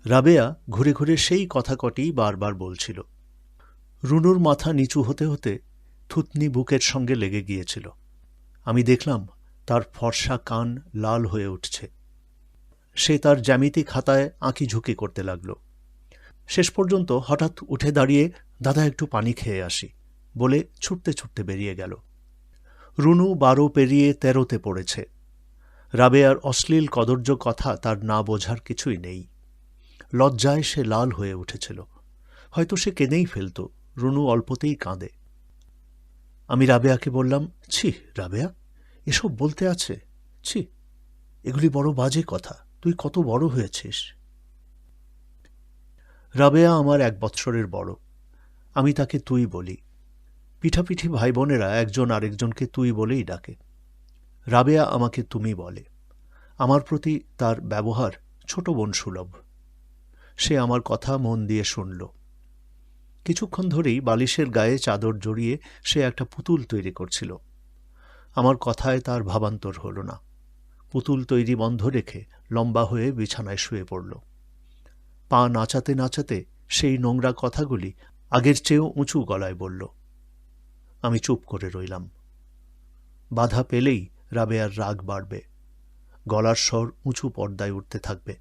রাবেয়া ঘুরে ঘুরে সেই কথা কটি বারবার বলছিল। রুনুর মাথা নিচু হতে হতে থুতনি বুকের সঙ্গে লেগে গিয়েছিল। আমি দেখলাম তার ফর্সা কান লাল হয়ে উঠছে। সে তার জ্যামিতি খাতায় আঁকিঝুঁকি করতে লাগল। শেষ পর্যন্ত হঠাৎ উঠে দাঁড়িয়ে দাদা একটু পানি খেয়ে আসি বলে ছুটতে ছুটতে বেরিয়ে গেল। রুনু 12 পেরিয়ে 13তে পড়েছে। রাবেয়ার অশ্লীল কদর্য কথা তার না বোঝার কিছুই নেই। লজ্জায় সে লাল হয়ে উঠেছিল। হয়তো সে কেঁদেই ফেলত। রুনু অল্পতেই কাঁদে। আমি রাবেয়াকে বললাম, ছি রাবেয়া, এসব বলতে আছে? ছি, এগুলি বড় বাজে কথা। তুই কত বড় হয়েছিস। রাবেয়া আমার 1 বৎসরের বড়। আমি তাকে তুই বলি। পিঠাপিঠি ভাই বোনেরা একজন আরেকজনকে তুই বলেই ডাকে। রাবেয়া আমাকে তুমি বলে। আমার প্রতি তার ব্যবহার ছোট বোন সুলভ। সে আমার কথা মন দিয়ে শুনল। কিছুক্ষণ ধরেই বালিশের গায়ে চাদর জড়িয়ে সে একটা পুতুল তৈরি করছিল। আমার কথায় তার ভাবান্তর হল না। পুতুল তৈরি বন্ধ রেখে লম্বা হয়ে বিছানায় শুয়ে পড়ল। পা নাচাতে নাচাতে সেই নোংরা কথাগুলি আগের চেয়েও উঁচু গলায় বলল। আমি চুপ করে রইলাম। বাধা পেলেই রাবেয়ার রাগ বাড়বে। গলার স্বর উঁচু পর্দায় উঠতে থাকবে।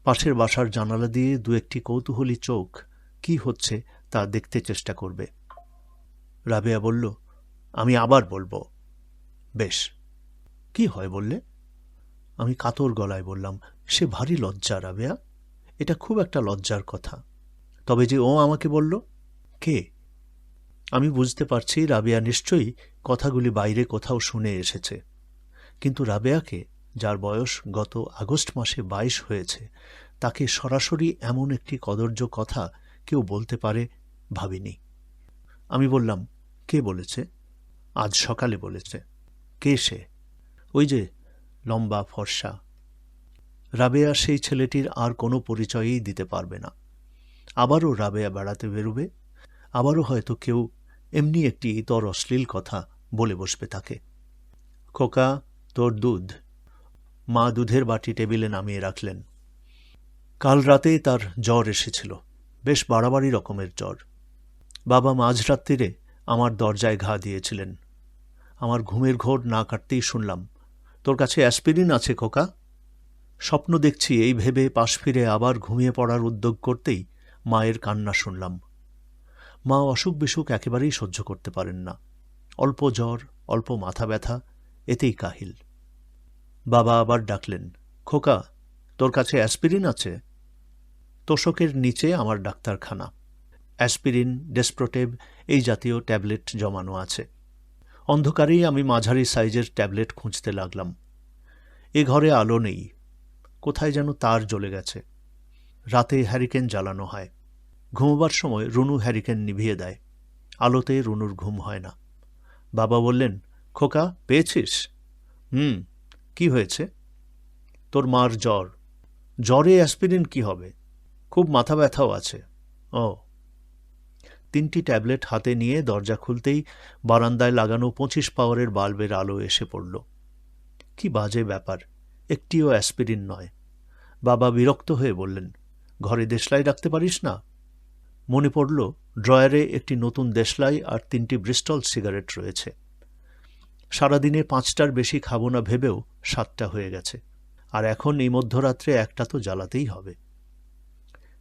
পাশের বাসার জানালা দিয়ে 2-1টি কৌতূহলী চোখ কি হচ্ছে তা দেখতে চেষ্টা করবে। রাবেয়া বলল, আমি আবার বলবো। বেশ। কি হয় বললে? আমি কাতর গলায় বললাম, সে ভারী লজ্জা রাবেয়া। এটা খুব একটা লজ্জার কথা। তবে যে ও আমাকে বলল। কে? আমি বুঝতে পারছি রাবেয়া নিশ্চয়ই কথাগুলি বাইরে কোথাও শুনে এসেছে। কিন্তু রাবেয়াকে, যার বয়স গত আগস্ট মাসে 22 হয়েছে, তাকে সরাসরি এমন একটি কদর্য কথা কেউ বলতে পারে ভাবিনি। আমি বললাম, কে বলেছে? আজ সকালে বলেছে। কে সে? ওই যে লম্বা ফর্সা। রাবেয়া সেই ছেলেটির আর কোনো পরিচয়ই দিতে পারবে না। আবারও রাবেয়া বেড়াতে বেরোবে। আবারও হয়তো কেউ এমনি একটি ইতর অশ্লীল কথা বলে বসবে তাকে। খোকা, তোর দুধ। মা দুধের বাটি টেবিলে নামিয়ে রাখলেন। কাল রাতে তার জ্বর এসেছিল। বেশ বাড়াবাড়ি রকমের জ্বর। বাবা মাঝরাত্রিরে আমার দরজায় ঘা দিয়েছিলেন। আমার ঘুমের ঘোর না কাটতেই শুনলাম, তোর কাছে অ্যাসপিরিন আছে খোকা? স্বপ্ন দেখছি এই ভেবে পাশ ফিরে আবার ঘুমিয়ে পড়ার উদ্যোগ করতেই মায়ের কান্না শুনলাম। মা অসুখ বিসুখ একেবারেই সহ্য করতে পারেন না। অল্প জ্বর, অল্প মাথা ব্যথা, এতেই কাহিল। বাবা আবার ডাকলেন, খোকা, তোর কাছে অ্যাসপিরিন আছে? তোষকের নিচে আমার ডাক্তারখানা। অ্যাসপিরিন, ডেসপ্রোটেভ এই জাতীয় ট্যাবলেট জমানো আছে। অন্ধকারেই আমি মাঝারি সাইজের ট্যাবলেট খুঁজতে লাগলাম। এ ঘরে আলো নেই। কোথায় যেন তার জ্বলে গেছে। রাতে হ্যারিকেন জ্বালানো হয়। ঘুমোবার সময় রুনু হ্যারিকেন নিভিয়ে দেয়। আলোতে রুনুর ঘুম হয় না। বাবা বললেন, খোকা, পেয়েছিস? কি হয়েছে? তোর মার জ্বর। জ্বরে অ্যাসপিরিন কি হবে? খুব মাথা ব্যথাও আছে। ও। 3টি ট্যাবলেট হাতে নিয়ে দরজা খুলতেই বারান্দায় লাগানো 25 পাওয়ারের বাল্বের আলো এসে পড়ল। কি বাজে ব্যাপার, একটিও অ্যাসপিরিন নয়। বাবা বিরক্ত হয়ে বললেন, ঘরে দেশলাই রাখতে পারিস না? মনে পড়ল ড্রয়ারে একটি নতুন দেশলাই আর 3টি ব্রিস্টল সিগারেট রয়েছে। সারাদিনে 5টার বেশি খাবো না ভেবেও 7টা হয়ে গেছে। আর এখন এই মধ্যরাত্রে একটা তো জ্বালাতেই হবে।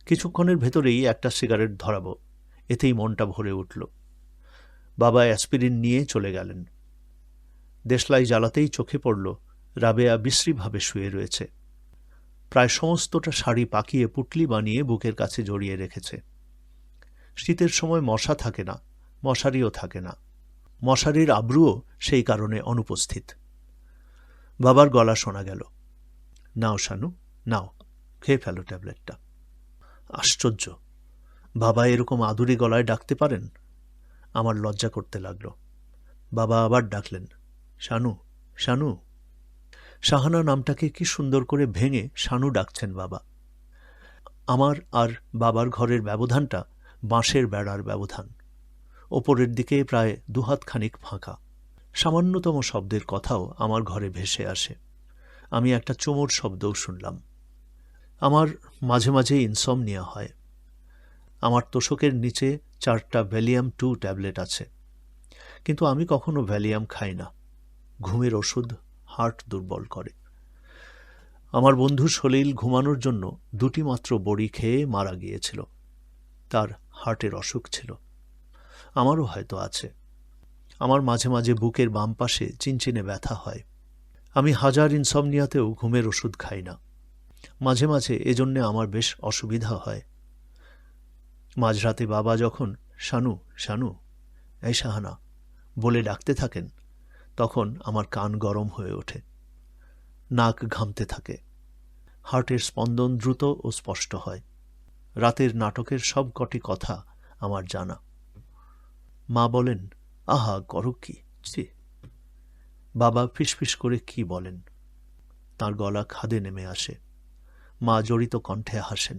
কিছুক্ষণের ভেতরেই একটা সিগারেট ধরাব, এতেই মনটা ভরে উঠল। বাবা অ্যাসপিরিন নিয়ে চলে গেলেন। দেশলাই জ্বালাতেই চোখে পড়ল রাবেয়া বিশ্রীভাবে শুয়ে রয়েছে। প্রায় সমস্তটা শাড়ি পাকিয়ে পুটলি বানিয়ে বুকের কাছে জড়িয়ে রেখেছে। শীতের সময় মশা থাকে না, মশারিও থাকে না। মশারির আব্রুও সেই কারণে অনুপস্থিত। বাবার গলা শোনা গেল, নাও শানু, নাও, খেয়ে ফেলো ট্যাবলেটটা। আশ্চর্য, বাবা এরকম আদুরি গলায় ডাকতে পারেন? আমার লজ্জা করতে লাগল। বাবা আবার ডাকলেন, শানু, শানু। শাহানা নামটাকে কি সুন্দর করে ভেঙে শানু ডাকছেন বাবা। আমার আর বাবার ঘরের ব্যবধানটা বাঁশের বেড়ার ব্যবধান। ওপরের দিকে প্রায় 2 হাত খানিক ফাঁকা। সামান্যতম শব্দের কথাও আমার ঘরে ভেসে আসে। আমি একটা চোমর শব্দও শুনলাম। আমার মাঝে মাঝে ইনসমনিয়া হয়। আমার তোশকের নিচে 4টা ভ্যালিয়াম 2 ট্যাবলেট আছে, কিন্তু আমি কখনো ভ্যালিয়াম খাই না। ঘুমের ওষুধ হার্ট দুর্বল করে। আমার বন্ধু সলিল ঘুমানোর জন্য 2টি মাত্র বড়ি খেয়ে মারা গিয়েছিল। তার হার্টের অসুখ ছিল। আমারও হয়তো আছে। আমার মাঝে মাঝে বুকের বাম পাশে চিনচিনে ব্যথা হয়। আমি হাজার ইনসমনিয়াতেও ঘুমের ওষুধ খাই না। মাঝে মাঝে এজন্যে আমার বেশ অসুবিধা হয়। মাঝরাতে বাবা যখন শানু শানু এই শাহানা বলে ডাকতে থাকেন, তখন আমার কান গরম হয়ে ওঠে, নাক ঘামতে থাকে, হার্টের স্পন্দন দ্রুত ও স্পষ্ট হয়। রাতের নাটকের সব কটি কথা আমার জানা। মা বলেন, আহা করো কি, ছি। বাবা ফিসফিস করে কি বলেন। তার গলা খাদে নেমে আসে। মা জড়িত কণ্ঠে হাসেন।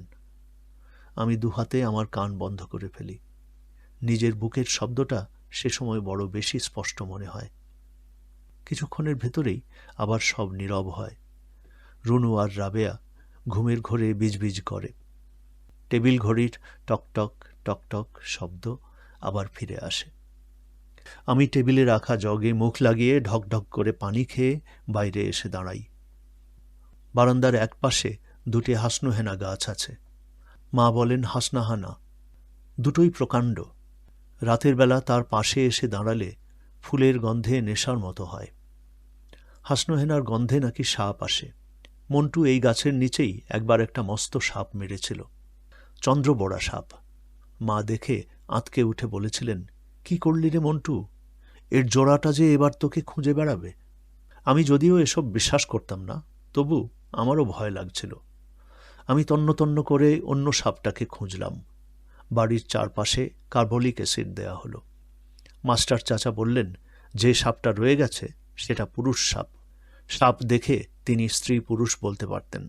আমি দুহাতে আমার কান বন্ধ করে ফেলি। নিজের বুকের শব্দটা সে সময় বড় বেশি স্পষ্ট মনে হয়। কিছুক্ষণের ভেতরেই আবার সব নীরব হয়। রুনু আর রাবেয়া ঘুমের ঘোরে বিজবিজ করে। টেবিল ঘড়ির টকটক টকটক শব্দ আবার ফিরে আসে। আমি টেবিলে রাখা জগে মুখ লাগিয়ে ঢকঢক করে পানি খেয়ে বাইরে এসে দাঁড়াই। বারান্দার এক পাশে 2টি হাসনুহেনা গাছ আছে। মা বলেন হাসনাহানা, দুটোই প্রকাণ্ড। রাতের বেলা তার পাশে এসে দাঁড়ালে ফুলের গন্ধে নেশার মতো হয়। হাসনুহেনার গন্ধে নাকি সাপ আসে। মন্টু এই গাছের নিচেই একবার একটা মস্ত সাপ মেরেছিল, চন্দ্রবড়া সাপ। মা দেখে আঁতকে উঠে বলেছিলেন, কি করলি রে মন্টু, এর জোড়াটা যে এবার তোকে খুঁজে বেড়াবে। আমি যদিও এসব বিশ্বাস করতাম না, তবু আমারও ভয় লাগছিল। আমি তন্ন তন্ন করে অন্য সাপটাকে খুঁজলাম। বাড়ির চারপাশে কার্বলিক অ্যাসিড দেয়া হলো। মাস্টার চাচা বললেন, যে সাপটা রয়ে গেছে সেটা পুরুষ সাপ। সাপ দেখে তিনি স্ত্রী পুরুষ বলতে পারতেন।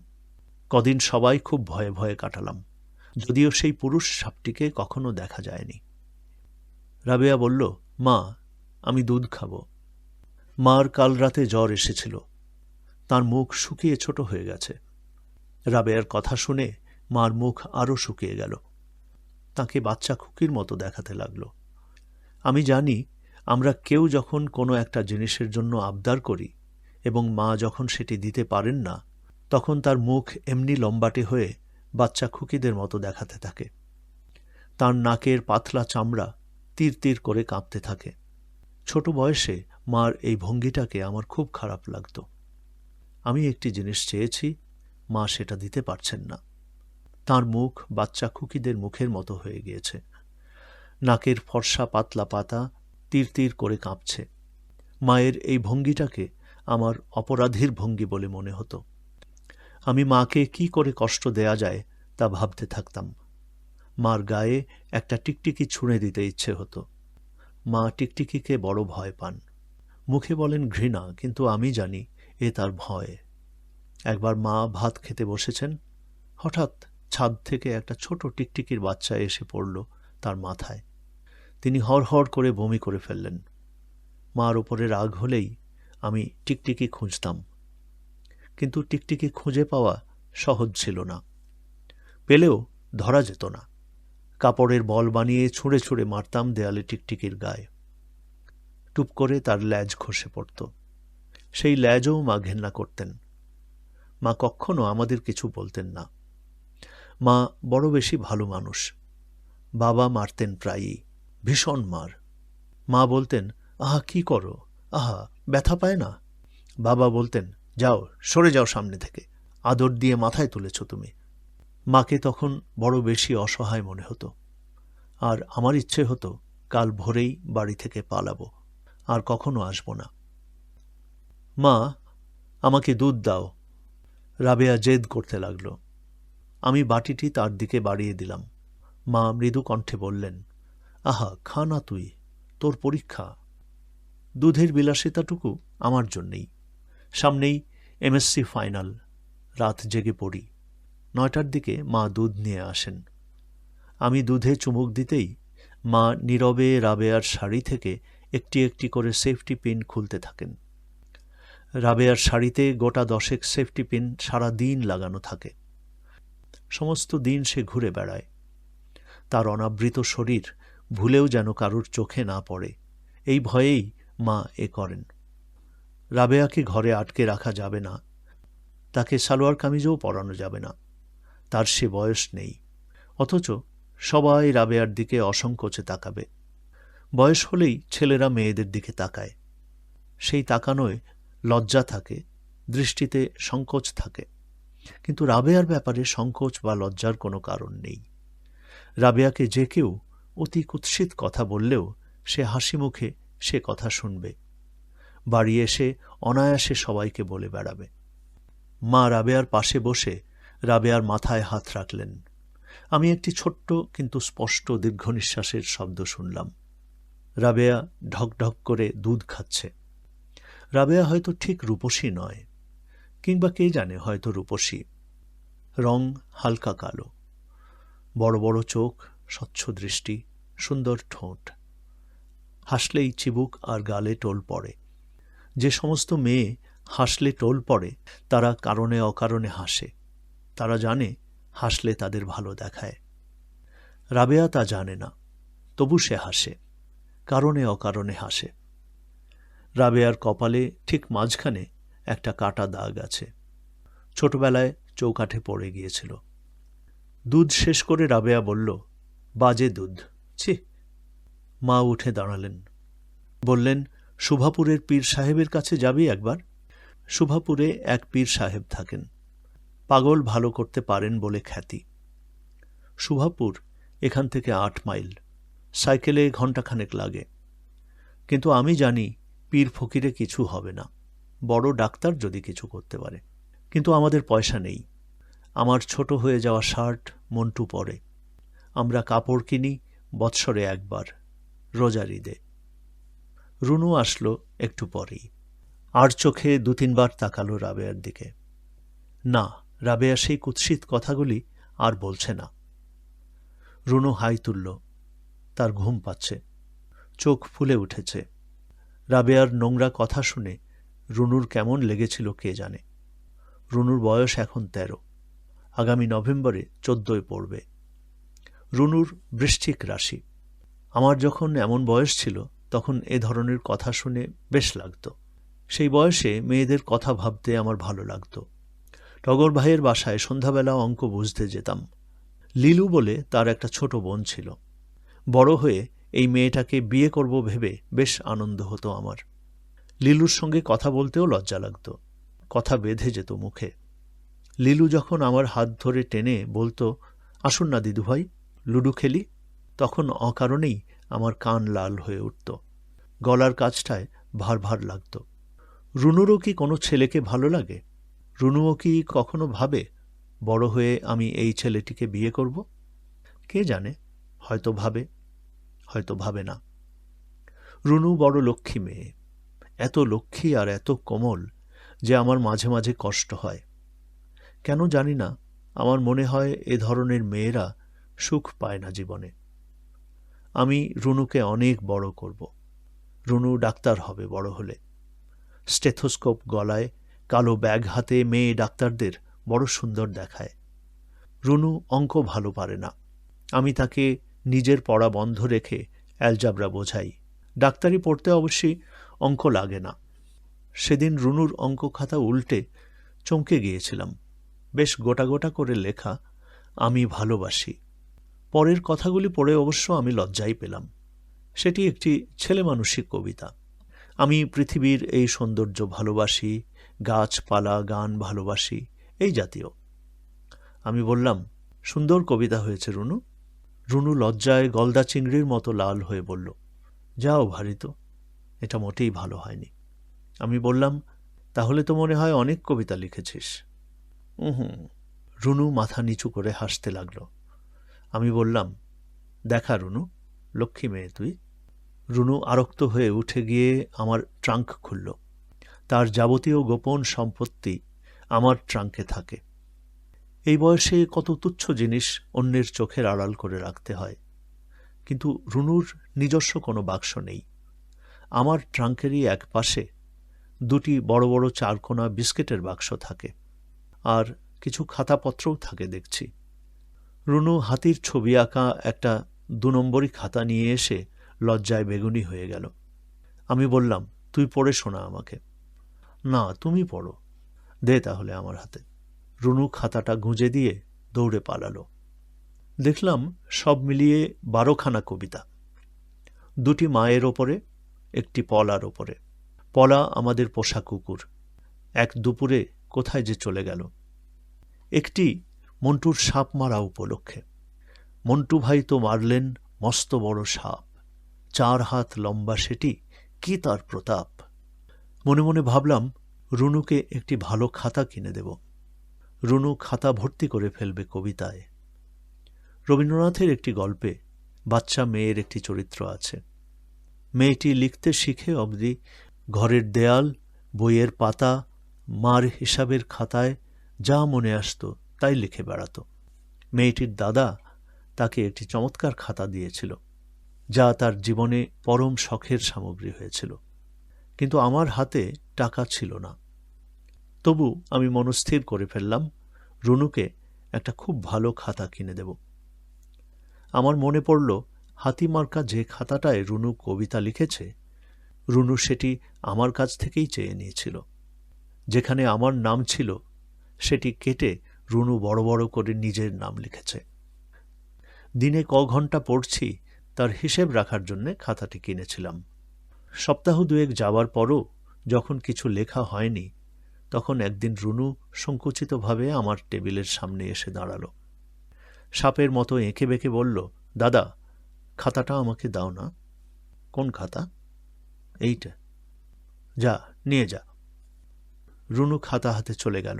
কদিন সবাই খুব ভয়ে ভয়ে কাটালাম, যদিও সেই পুরুষ সাপটিকে কখনো দেখা যায়নি। রাবেয়া বলল, মা আমি দুধ খাব। মার কাল রাতে জ্বর এসেছিল। তার মুখ শুকিয়ে ছোট হয়ে গেছে। রাবেয়ার কথা শুনে মার মুখ আরও শুকিয়ে গেল। তাকে বাচ্চা খুকির মতো দেখাতে লাগল। আমি জানি, আমরা কেউ যখন কোনো একটা জিনিসের জন্য আবদার করি এবং মা যখন সেটি দিতে পারেন না, তখন তার মুখ এমনি লম্বাটে হয়ে বাচ্চা খুকিদের মতো দেখাতে থাকে। তার নাকের পাতলা চামড়া তীর তীর করে কাঁপতে থাকে। ছোট বয়সে মার এই ভঙ্গিটাকে আমার খুব খারাপ লাগত। আমি একটি জিনিস চেয়েছি, মা সেটা দিতে পারছেন না। তার মুখ বাচ্চা খুকিদের মুখের মতো হয়ে গিয়েছে। নাকের ফর্সা পাতলা পাতা তীর তীর করে কাঁপছে। মায়ের এই ভঙ্গিটাকে আমার অপরাধীর ভঙ্গি বলে মনে হতো। আমি মাকে কি করে কষ্ট দেয়া যায় তা ভাবতে থাকতাম। মার গায়ে একটা টিকটিকি ছুঁড়ে দিতে ইচ্ছে হতো। মা টিকটিকিকে বড় ভয় পান। মুখে বলেন ঘৃণা, কিন্তু আমি জানি এ তার ভয়। একবার মা ভাত খেতে বসেছেন, হঠাৎ ছাদ থেকে একটা ছোট টিকটিকির বাচ্চা এসে পড়ল তার মাথায়। তিনি হড়হড় করে বমি করে ফেললেন। মার ওপরে রাগ হলেই আমি টিকটিকি খুঁজতাম, কিন্তু টিকটিকি খুঁজে পাওয়া সহজ ছিল না। পেলেও ধরা যেত না। কাপড়ের বল বানিয়ে ছুঁড়ে ছুঁড়ে মারতাম দেয়ালে টিকটিকির গায়ে। টুপ করে তার ল্যাজ খসে পড়ত। সেই ল্যাজও মা ঘেন্না করতেন। মা কখনো আমাদের কিছু বলতেন না। মা বড় বেশি ভালো মানুষ। বাবা মারতেন প্রায়ই, ভীষণ মার। মা বলতেন, আহা কি করো, আহা ব্যথা পায় না। বাবা বলতেন, যাও সরে যাও সামনে থেকে, আদর দিয়ে মাথায় তুলেছ তুমি। মাকে তখন বড় বেশি অসহায় মনে হতো। আর আমার ইচ্ছে হতো কাল ভোরেই বাড়ি থেকে পালাবো, আর কখনো আসব না। মা আমাকে দুধ দাও। রাবেয়া জেদ করতে লাগল। আমি বাটিটি তার দিকে বাড়িয়ে দিলাম। মা মৃদু কণ্ঠে বললেন, আহা খা না তুই, তোর পরীক্ষা। দুধের বিলাসিতাটুকু আমার জন্যেই। সামনেই এমএসসি ফাইনাল। রাত জেগে পড়ি। 9টার দিকে মা দুধ নিয়ে আসেন। আমি দুধে চুমুক দিতেই মা নীরবে রাবেয়ার শাড়ি থেকে একটি একটি করে সেফটি পিন খুলতে থাকেন। রাবেয়ার শাড়িতে গোটা 10 সেফটি পিন সারা দিন লাগানো থাকে। সমস্ত দিন সে ঘুরে বেড়ায়। তার অনাবৃত শরীর ভুলেও যেন কারুর চোখে না পড়ে, এই ভয়েই মা এ করেন। রাবেয়াকে ঘরে আটকে রাখা যাবে না, তাকে সালোয়ার কামিজও পরানো যাবে না। তার সে বয়স নেই। অথচ সবাই রাবেয়ার দিকে অসংকোচে তাকাবে। বয়স হলেই ছেলেরা মেয়েদের দিকে তাকায়। সেই তাকানোয় লজ্জা থাকে, দৃষ্টিতে সংকোচ থাকে। কিন্তু রাবেয়ার ব্যাপারে সংকোচ বা লজ্জার কোনো কারণ নেই। রাবেয়াকে যে কেউ অতি কুৎসিত কথা বললেও সে হাসি মুখে সে কথা শুনবে। বাড়ি এসে অনায়াসে সবাইকে বলে বেড়াবে। মা রাবেয়ার পাশে বসে রাবেয়ার মাথায় হাত রাখলেন। আমি একটি ছোট্ট কিন্তু স্পষ্ট দীর্ঘ নিঃশ্বাসের শব্দ শুনলাম। রাবেয়া ঢকঢক করে দুধ খাচ্ছে। রাবেয়া হয়তো ঠিক রূপসী নয়, কিংবা কে জানে, হয়তো রূপসী। রং হালকা কালো, বড় বড় চোখ, স্বচ্ছ দৃষ্টি, সুন্দর ঠোঁট। হাসলেই চিবুক আর গালে টোল পড়ে। যে সমস্ত মেয়ে হাসলে টোল পড়ে তারা কারণে অকারণে হাসে। তারা জানে হাসলে তাদের ভালো দেখায়। রাবেয়া তা জানে না, তবু সে হাসে, কারণে অকারণে হাসে। রাবেয়ার কপালে ঠিক মাঝখানে একটা কাটা দাগ আছে। ছোটবেলায় চৌকাঠে পড়ে গিয়েছিল। দুধ শেষ করে রাবেয়া বলল, বাজে দুধ, ছি। মা উঠে দাঁড়ালেন, বললেন, শুভাপুরের পীর সাহেবের কাছে যাবি একবার? শুভাপুরে এক পীর সাহেব থাকেন, পাগল ভালো করতে পারেন বলে খ্যাতি। শুভাপুর এখান থেকে 8 মাইল, সাইকেলে ঘণ্টাখানেক লাগে। কিন্তু আমি জানি পীর ফকিরে কিছু হবে না, বড় ডাক্তার যদি কিছু করতে পারে। কিন্তু আমাদের পয়সা নেই। আমার ছোট হয়ে যাওয়া শার্ট মন্টু পরে। আমরা কাপড় কিনি বৎসরে একবার, রোজার ঈদে। রুনু আসলো একটু পরেই। আর চোখে 2-3 বার তাকালো রাবেয়ার দিকে। না, রাবেয়া সেই কুৎসিত কথাগুলি আর বলছে না। রুনু হাই তুলল, তার ঘুম পাচ্ছে, চোখ ফুলে উঠেছে। রাবেয়ার নোংরা কথা শুনে রুনুর কেমন লেগেছিল কে জানে। রুনুর বয়স এখন 13, আগামী নভেম্বরে 14 পড়বে। রুনুর বৃশ্চিক রাশি। আমার যখন এমন বয়স ছিল তখন এ ধরনের কথা শুনে বেশ লাগত। সেই বয়সে মেয়েদের কথা ভাবতে আমার ভালো লাগত। টগর ভাইয়ের বাসায় সন্ধ্যাবেলা অঙ্ক বুঝতে যেতাম। লিলু বলে তার একটা ছোট বোন ছিল। বড় হয়ে এই মেয়েটাকে বিয়ে করব ভেবে বেশ আনন্দ হতো আমার। লিলুর সঙ্গে কথা বলতেও লজ্জা লাগত, কথা বেঁধে যেত মুখে। লিলু যখন আমার হাত ধরে টেনে বলতো, আসুন না দিদুভাই, লুডু খেলি, তখন অকারণেই আমার কান লাল হয়ে উঠত, গলার কাছটায় ভার ভার লাগত। রুনুরও কি কোনো ছেলেকে ভালো লাগে? রুনুও কি কখনো ভাবে বড় হয়ে আমি এই ছেলেটিকে বিয়ে করব? কে জানে, হয়তো ভাবে, হয়তো ভাবে না। রুনু বড় লক্ষ্মী মেয়ে, এত লক্ষ্মী আর এত কোমল যে আমার মাঝে মাঝে কষ্ট হয়। কেন জানি না, আমার মনে হয় এ ধরনের মেয়েরা সুখ পায় না জীবনে। আমি রুনুকে অনেক বড় করব। রুনু ডাক্তার হবে বড় হলে। স্টেথোস্কোপ গলায়, কালো ব্যাগ হাতে মেয়ে ডাক্তারদের বড় সুন্দর দেখায়। রুনু অঙ্ক ভালো পারে না। আমি তাকে নিজের পড়া বন্ধ রেখে অ্যালজাবরা বোঝাই। ডাক্তারি পড়তে অবশ্যই অঙ্ক লাগে না। সেদিন রুনুর অঙ্ক খাতা উল্টে চমকে গিয়েছিলাম। বেশ গোটা গোটা করে লেখা, আমি ভালোবাসি। পরের কথাগুলি পড়ে অবশ্য আমি লজ্জাই পেলাম। সেটি একটি ছেলেমানুষিক কবিতা। আমি পৃথিবীর এই সৌন্দর্য ভালোবাসি, গাছপালা গান ভালোবাসি, এই জাতীয়। আমি বললাম, সুন্দর কবিতা হয়েছে রুনু। রুনু লজ্জায় গলদা চিংড়ির মতো লাল হয়ে বলল, যাও ভারী তো, এটা মোটেই ভালো হয়নি। আমি বললাম, তাহলে তো মনে হয় অনেক কবিতা লিখেছিস। রুনু মাথা নিচু করে হাসতে লাগল। আমি বললাম, দেখা রুনু, লক্ষ্মী মেয়ে তুই। রুনু আরক্ত হয়ে উঠে গিয়ে আমার ট্রাঙ্ক খুলল। তার যাবতীয় গোপন সম্পত্তি আমার ট্রাঙ্কে থাকে। এই বয়সে কত তুচ্ছ জিনিস অন্যের চোখের আড়াল করে রাখতে হয়। কিন্তু রুনুর নিজস্ব কোনো বাক্স নেই। আমার ট্রাঙ্কেরই এক পাশে 2টি বড় বড় 4 কোনা বিস্কিটের বাক্স থাকে, আর কিছু খাতাপত্রও থাকে দেখছি। রুনু হাতির ছবি আঁকা একটা 2 নম্বরই খাতা নিয়ে এসে লজ্জায় বেগুনি হয়ে গেল। আমি বললাম, তুই পড়ে শোনা আমাকে। না, তুমি পড়ো। দে তাহলে আমার হাতে। রুনু খাতাটা গুঁজে দিয়ে দৌড়ে পালালো। দেখলাম সব মিলিয়ে 12খানা কবিতা। 2টি মায়ের ওপরে, একটি পলার ওপরে। পলা আমাদের পোষা কুকুর, এক দুপুরে কোথায় যে চলে গেল। একটি মন্টুর সাপ মারা উপলক্ষে। মন্টু ভাই তো মারলেন মস্ত বড় সাপ, 4 হাত লম্বা সেটি, কি তার প্রতাপ। মনে মনে ভাবলাম রুনুকে একটি ভালো খাতা কিনে দেব। রুনু খাতা ভর্তি করে ফেলবে কবিতায়। রবীন্দ্রনাথের একটি গল্পে বাচ্চা মেয়ের একটি চরিত্র আছে। মেয়েটি লিখতে শিখে অবধি ঘরের দেয়াল, বইয়ের পাতা, মার হিসাবের খাতায় যা মনে আসত তাই লিখে বেড়াত। মেয়েটির দাদা তাকে একটি চমৎকার খাতা দিয়েছিল, যা তার জীবনে পরম শখের সামগ্রী হয়েছিল। কিন্তু আমার হাতে টাকা ছিল না। তবু আমি মনস্থির করে ফেললাম রুনুকে একটা খুব ভালো খাতা কিনে দেব। আমার মনে পড়ল হাতিমার্কা যে খাতাটায় রুনু কবিতা লিখেছে, রুনু সেটি আমার কাছ থেকেই চেয়ে নিয়েছিল। যেখানে আমার নাম ছিল সেটি কেটে রুনু বড় বড় করে নিজের নাম লিখেছে। দিনে ঘণ্টা পড়ছি তার হিসেব রাখার জন্যে খাতাটি কিনেছিলাম। সপ্তাহ 2 যাবার পরও যখন কিছু লেখা হয়নি, তখন একদিন রুনু সংকুচিতভাবে আমার টেবিলের সামনে এসে দাঁড়াল। সাপের মতো এঁকে বেঁকে বলল, দাদা, খাতাটা আমাকে দাও না। কোন খাতা? এইটা। যা, নিয়ে যা। রুনু খাতা হাতে চলে গেল।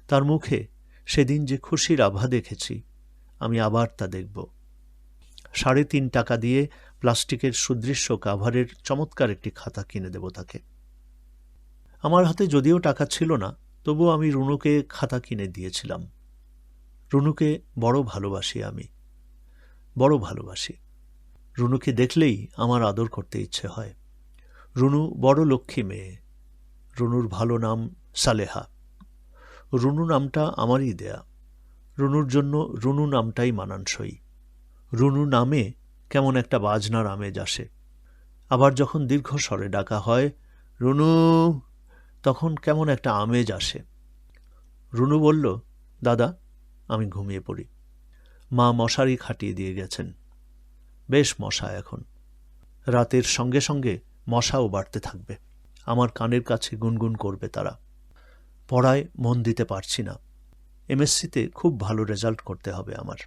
তার মুখে সেদিন যে খুশির আভা দেখেছি, আমি আবার তা দেখব। 3.5 টাকা দিয়ে প্লাস্টিকের সুদৃশ্য কাভারের চমৎকার একটি খাতা কিনে দেব তাকে। আমার হাতে যদিও টাকা ছিল না, তবু আমি রুনুকে খাতা কিনে দিয়েছিলাম। রুনুকে বড় ভালোবাসি আমি, বড় ভালোবাসি। রুনুকে দেখলেই আমার আদর করতে ইচ্ছে হয়। রুনু বড় লক্ষ্মী মেয়ে। রুনুর ভালো নাম সালেহা। রুনু নামটা আমারই দেয়া। রুনুর জন্য রুনু নামটাই মানানসই। রুনু নামে কেমন একটা বাজনার আমেজ আসে। আবার যখন দীর্ঘস্বরে ডাকা হয়, রুনু, তখন কেমন একটা আমেজ আসে। রুনু বলল, দাদা, আমি ঘুমিয়ে পড়ি। মা মশারি খাটিয়ে দিয়ে গেছেন। বেশ মশা এখন। রাতের সঙ্গে সঙ্গে মশাও বাড়তে থাকবে। আমার কানের কাছে গুনগুন করবে তারা। পড়ায় মন দিতে পারছি না। এমএসসিতে খুব ভালো রেজাল্ট করতে হবে আমার।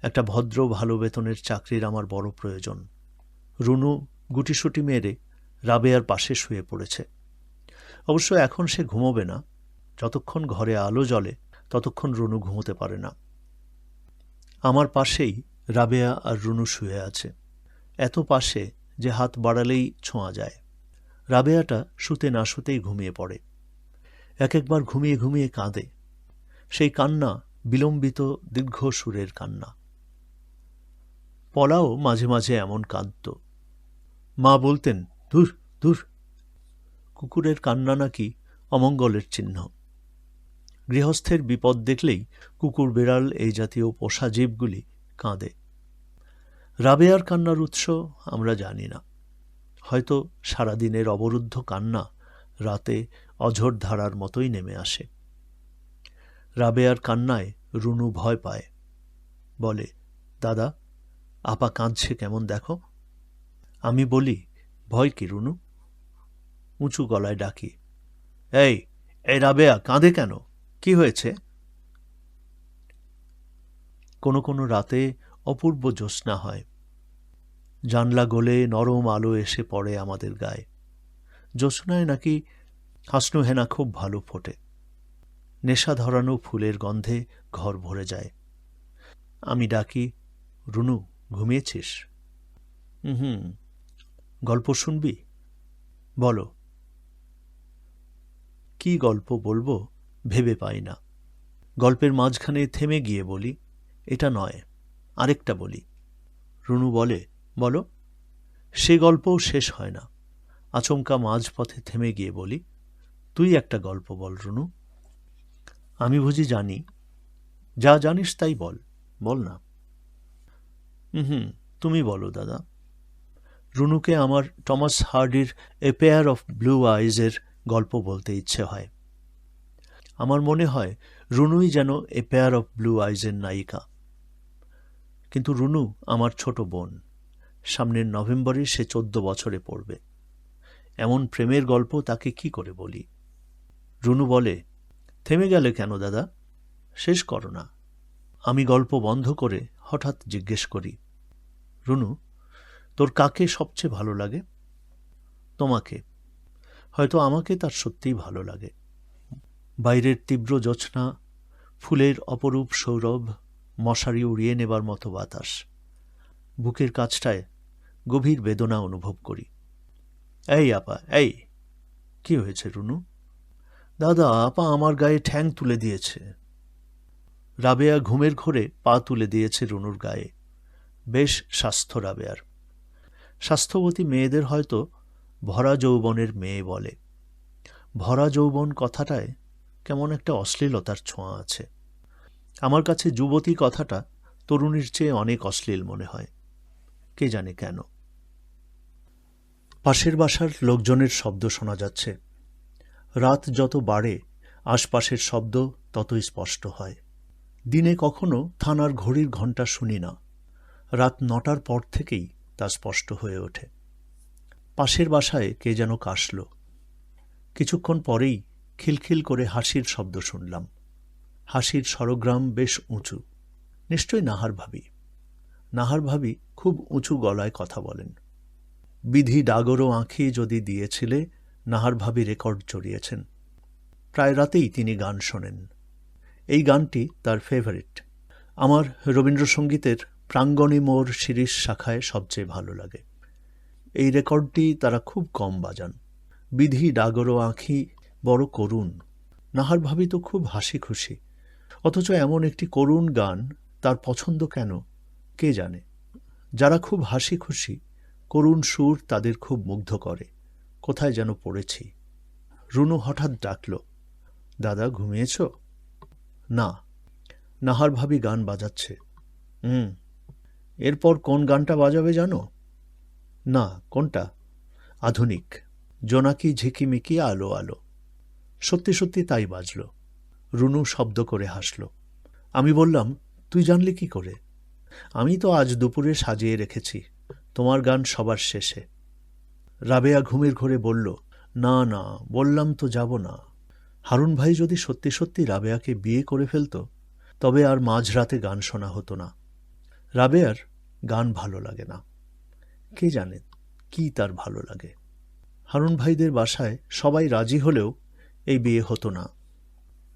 একটা ভদ্র ভালো বেতনের চাকরির আমার বড় প্রয়োজন। রুনু গুটিসুটি মেরে রাবেয়ার পাশে শুয়ে পড়েছে। অবশ্য এখন সে ঘুমোবে না। যতক্ষণ ঘরে আলো জ্বলে ততক্ষণ রুনু ঘুমোতে পারে না। আমার পাশেই রাবেয়া আর রুনু শুয়ে আছে। এত পাশে যে হাত বাড়ালেই ছোঁয়া যায়। রাবেয়াটা শুতে না শুতেই ঘুমিয়ে পড়ে। একবার ঘুমিয়ে ঘুমিয়ে কাঁদে। সেই কান্না বিলম্বিত দীর্ঘ সুরের কান্না। পলাও মাঝে মাঝে এমন কাঁদত। মা বলতেন, ধুর ধুর। কুকুরের কান্না নাকি অমঙ্গলের চিহ্ন। গৃহস্থের বিপদ দেখলেই কুকুর বেড়াল এই জাতীয় পোষা জীবগুলি কাঁদে। রাবেয়ার কান্নার উৎস আমরা জানি না। হয়তো সারাদিনের অবরুদ্ধ কান্না রাতে অঝোর ধারার মতোই নেমে আসে। রাবেয়ার কান্নায় রুনু ভয় পায়। বলে, দাদা, আপা কাঁদছে কেমন দেখো। আমি বলি, ভয় কি রুনু? উঁচু গলায় ডাকি, এই এই রাবেয়া, কাঁদে কেন? কি হয়েছে? কোনো কোনো রাতে অপূর্ব জ্যোৎস্না হয়। জানলা গলে নরম আলো এসে পড়ে আমাদের গায়ে। জ্যোৎস্নায় নাকি হাসনুহেনা খুব ভালো ফোটে। নেশা ধরানো ফুলের গন্ধে ঘর ভরে যায়। আমি ডাকি, রুনু, ঘুমিয়েছিস? হুম। গল্প শুনবি? বলো। কি গল্প বলবো ভেবে পাই না। গল্পের মাঝখানে থেমে গিয়ে বলি, এটা নয়, আরেকটা বলি। রুনু বলে, বলো। সে গল্পও শেষ হয় না। আচমকা মাঝপথে থেমে গিয়ে বলি, তুই একটা গল্প বল রুনু। আমি বুঝি জানি। যা জানিস তাই বল। বল না। হুম, তুমি বলো দাদা। রুনুকে আমার টমাস হার্ডির এ পেয়ার অফ ব্লু আইজের গল্প বলতে ইচ্ছে হয়। আমার মনে হয় রুনুই যেন এ পেয়ার অফ ব্লু আইজের নায়িকা। কিন্তু রুনু আমার ছোট বোন। সামনের নভেম্বরে সে 14 বছরে পড়বে। এমন প্রেমের গল্প তাকে কি করে বলি? রুনু বলে, থেমে গেলে কেন দাদা? শেষ করো না। আমি গল্প বন্ধ করে হঠাৎ জিজ্ঞেস করি, রুনু, তোর কাকে সবচেয়ে ভালো লাগে? তোমাকে। হয়তো আমাকে তার সত্যিই ভালো লাগে। বাইরের তীব্র জ্যোৎস্না, ফুলের অপরূপ সৌরভ, মশারি উড়িয়ে নেবার মতো বাতাস। বুকের কাছটায় গভীর বেদনা অনুভব করি। এই আপা, এই। কি হয়েছে রুনু? দাদা, আপা আমার গায়ে ঠ্যাং তুলে দিয়েছে। রাবেয়া ঘুমের ঘোরে পা তুলে দিয়েছে রুনুর গায়ে। বেশ স্বাস্থ্য রাবেয়ার। স্বাস্থ্যবতী মেয়েদের হয়তো ভরা যৌবনের মেয়ে বলে। ভরা যৌবন কথাটায় কেমন একটা অশ্লীলতার ছোঁয়া আছে। আমার কাছে যুবতী কথাটা তরুণীর চেয়ে অনেক অশ্লীল মনে হয়। কে জানে কেন। পাশের বাসার লোকজনের শব্দ শোনা যাচ্ছে। রাত যত বাড়ে আশপাশের শব্দ ততই স্পষ্ট হয়। দিনে কখনো থানার ঘড়ির ঘণ্টা শুনি না। রাত 9টার পর থেকেই তা স্পষ্ট হয়ে ওঠে। পাশের বাসায় কে যেন কাশল। কিছুক্ষণ পরেই খিলখিল করে হাসির শব্দ শুনলাম। হাসির স্বরগ্রাম বেশ উঁচু। নিশ্চয়ই নাহার ভাবি। নাহার ভাবি খুব উঁচু গলায় কথা বলেন। বিধি ডাগরও আঁখি যদি দিয়েছিলে, নাহার ভাবি রেকর্ড চড়িয়েছেন। প্রায় রাতেই তিনি গান শোনেন। এই গানটি তার ফেভারিট। আমার রবীন্দ্রসঙ্গীতের প্রাঙ্গণে মোর শিরীষ শাখায় সবচেয়ে ভালো লাগে। এই রেকর্ডটি তারা খুব কম বাজান। বিধি ডাগরও আঁখি বড় করুণ। নাহার ভাবি তো খুব হাসি খুশি, অথচ এমন একটি করুণ গান তার পছন্দ কেন কে জানে। যারা খুব হাসি খুশি, করুণ সুর তাদের খুব মুগ্ধ করে। কোথায় যেন পড়েছি। রুনু হঠাৎ ডাকল, দাদা ঘুমিয়েছ? না। নাহার ভাবি গান বাজাচ্ছে। এরপর কোন গানটা বাজাবে জানো? না, কোনটা? আধুনিক, জোনাকি ঝিকিমিকি আলো আলো। সত্যি সত্যি তাই বাজল। রুনু শব্দ করে হাসল। আমি বললাম, তুই জানলি কি করে? আমি তো আজ দুপুরে সাজিয়ে রেখেছি, তোমার গান সবার শেষে। রাবেয়া ঘুমের ঘোরে বলল, না না, বললাম তো যাব না। হারুন ভাই যদি সত্যি সত্যি রাবেয়াকে বিয়ে করে ফেলত, তবে আর মাঝরাতে গান শোনা হতো না। রাবেয়ার গান ভালো লাগে না। কে জানে কি তার ভালো লাগে। হারুন ভাইদের বাসায় সবাই রাজি হলেও এই বিয়ে হতো না।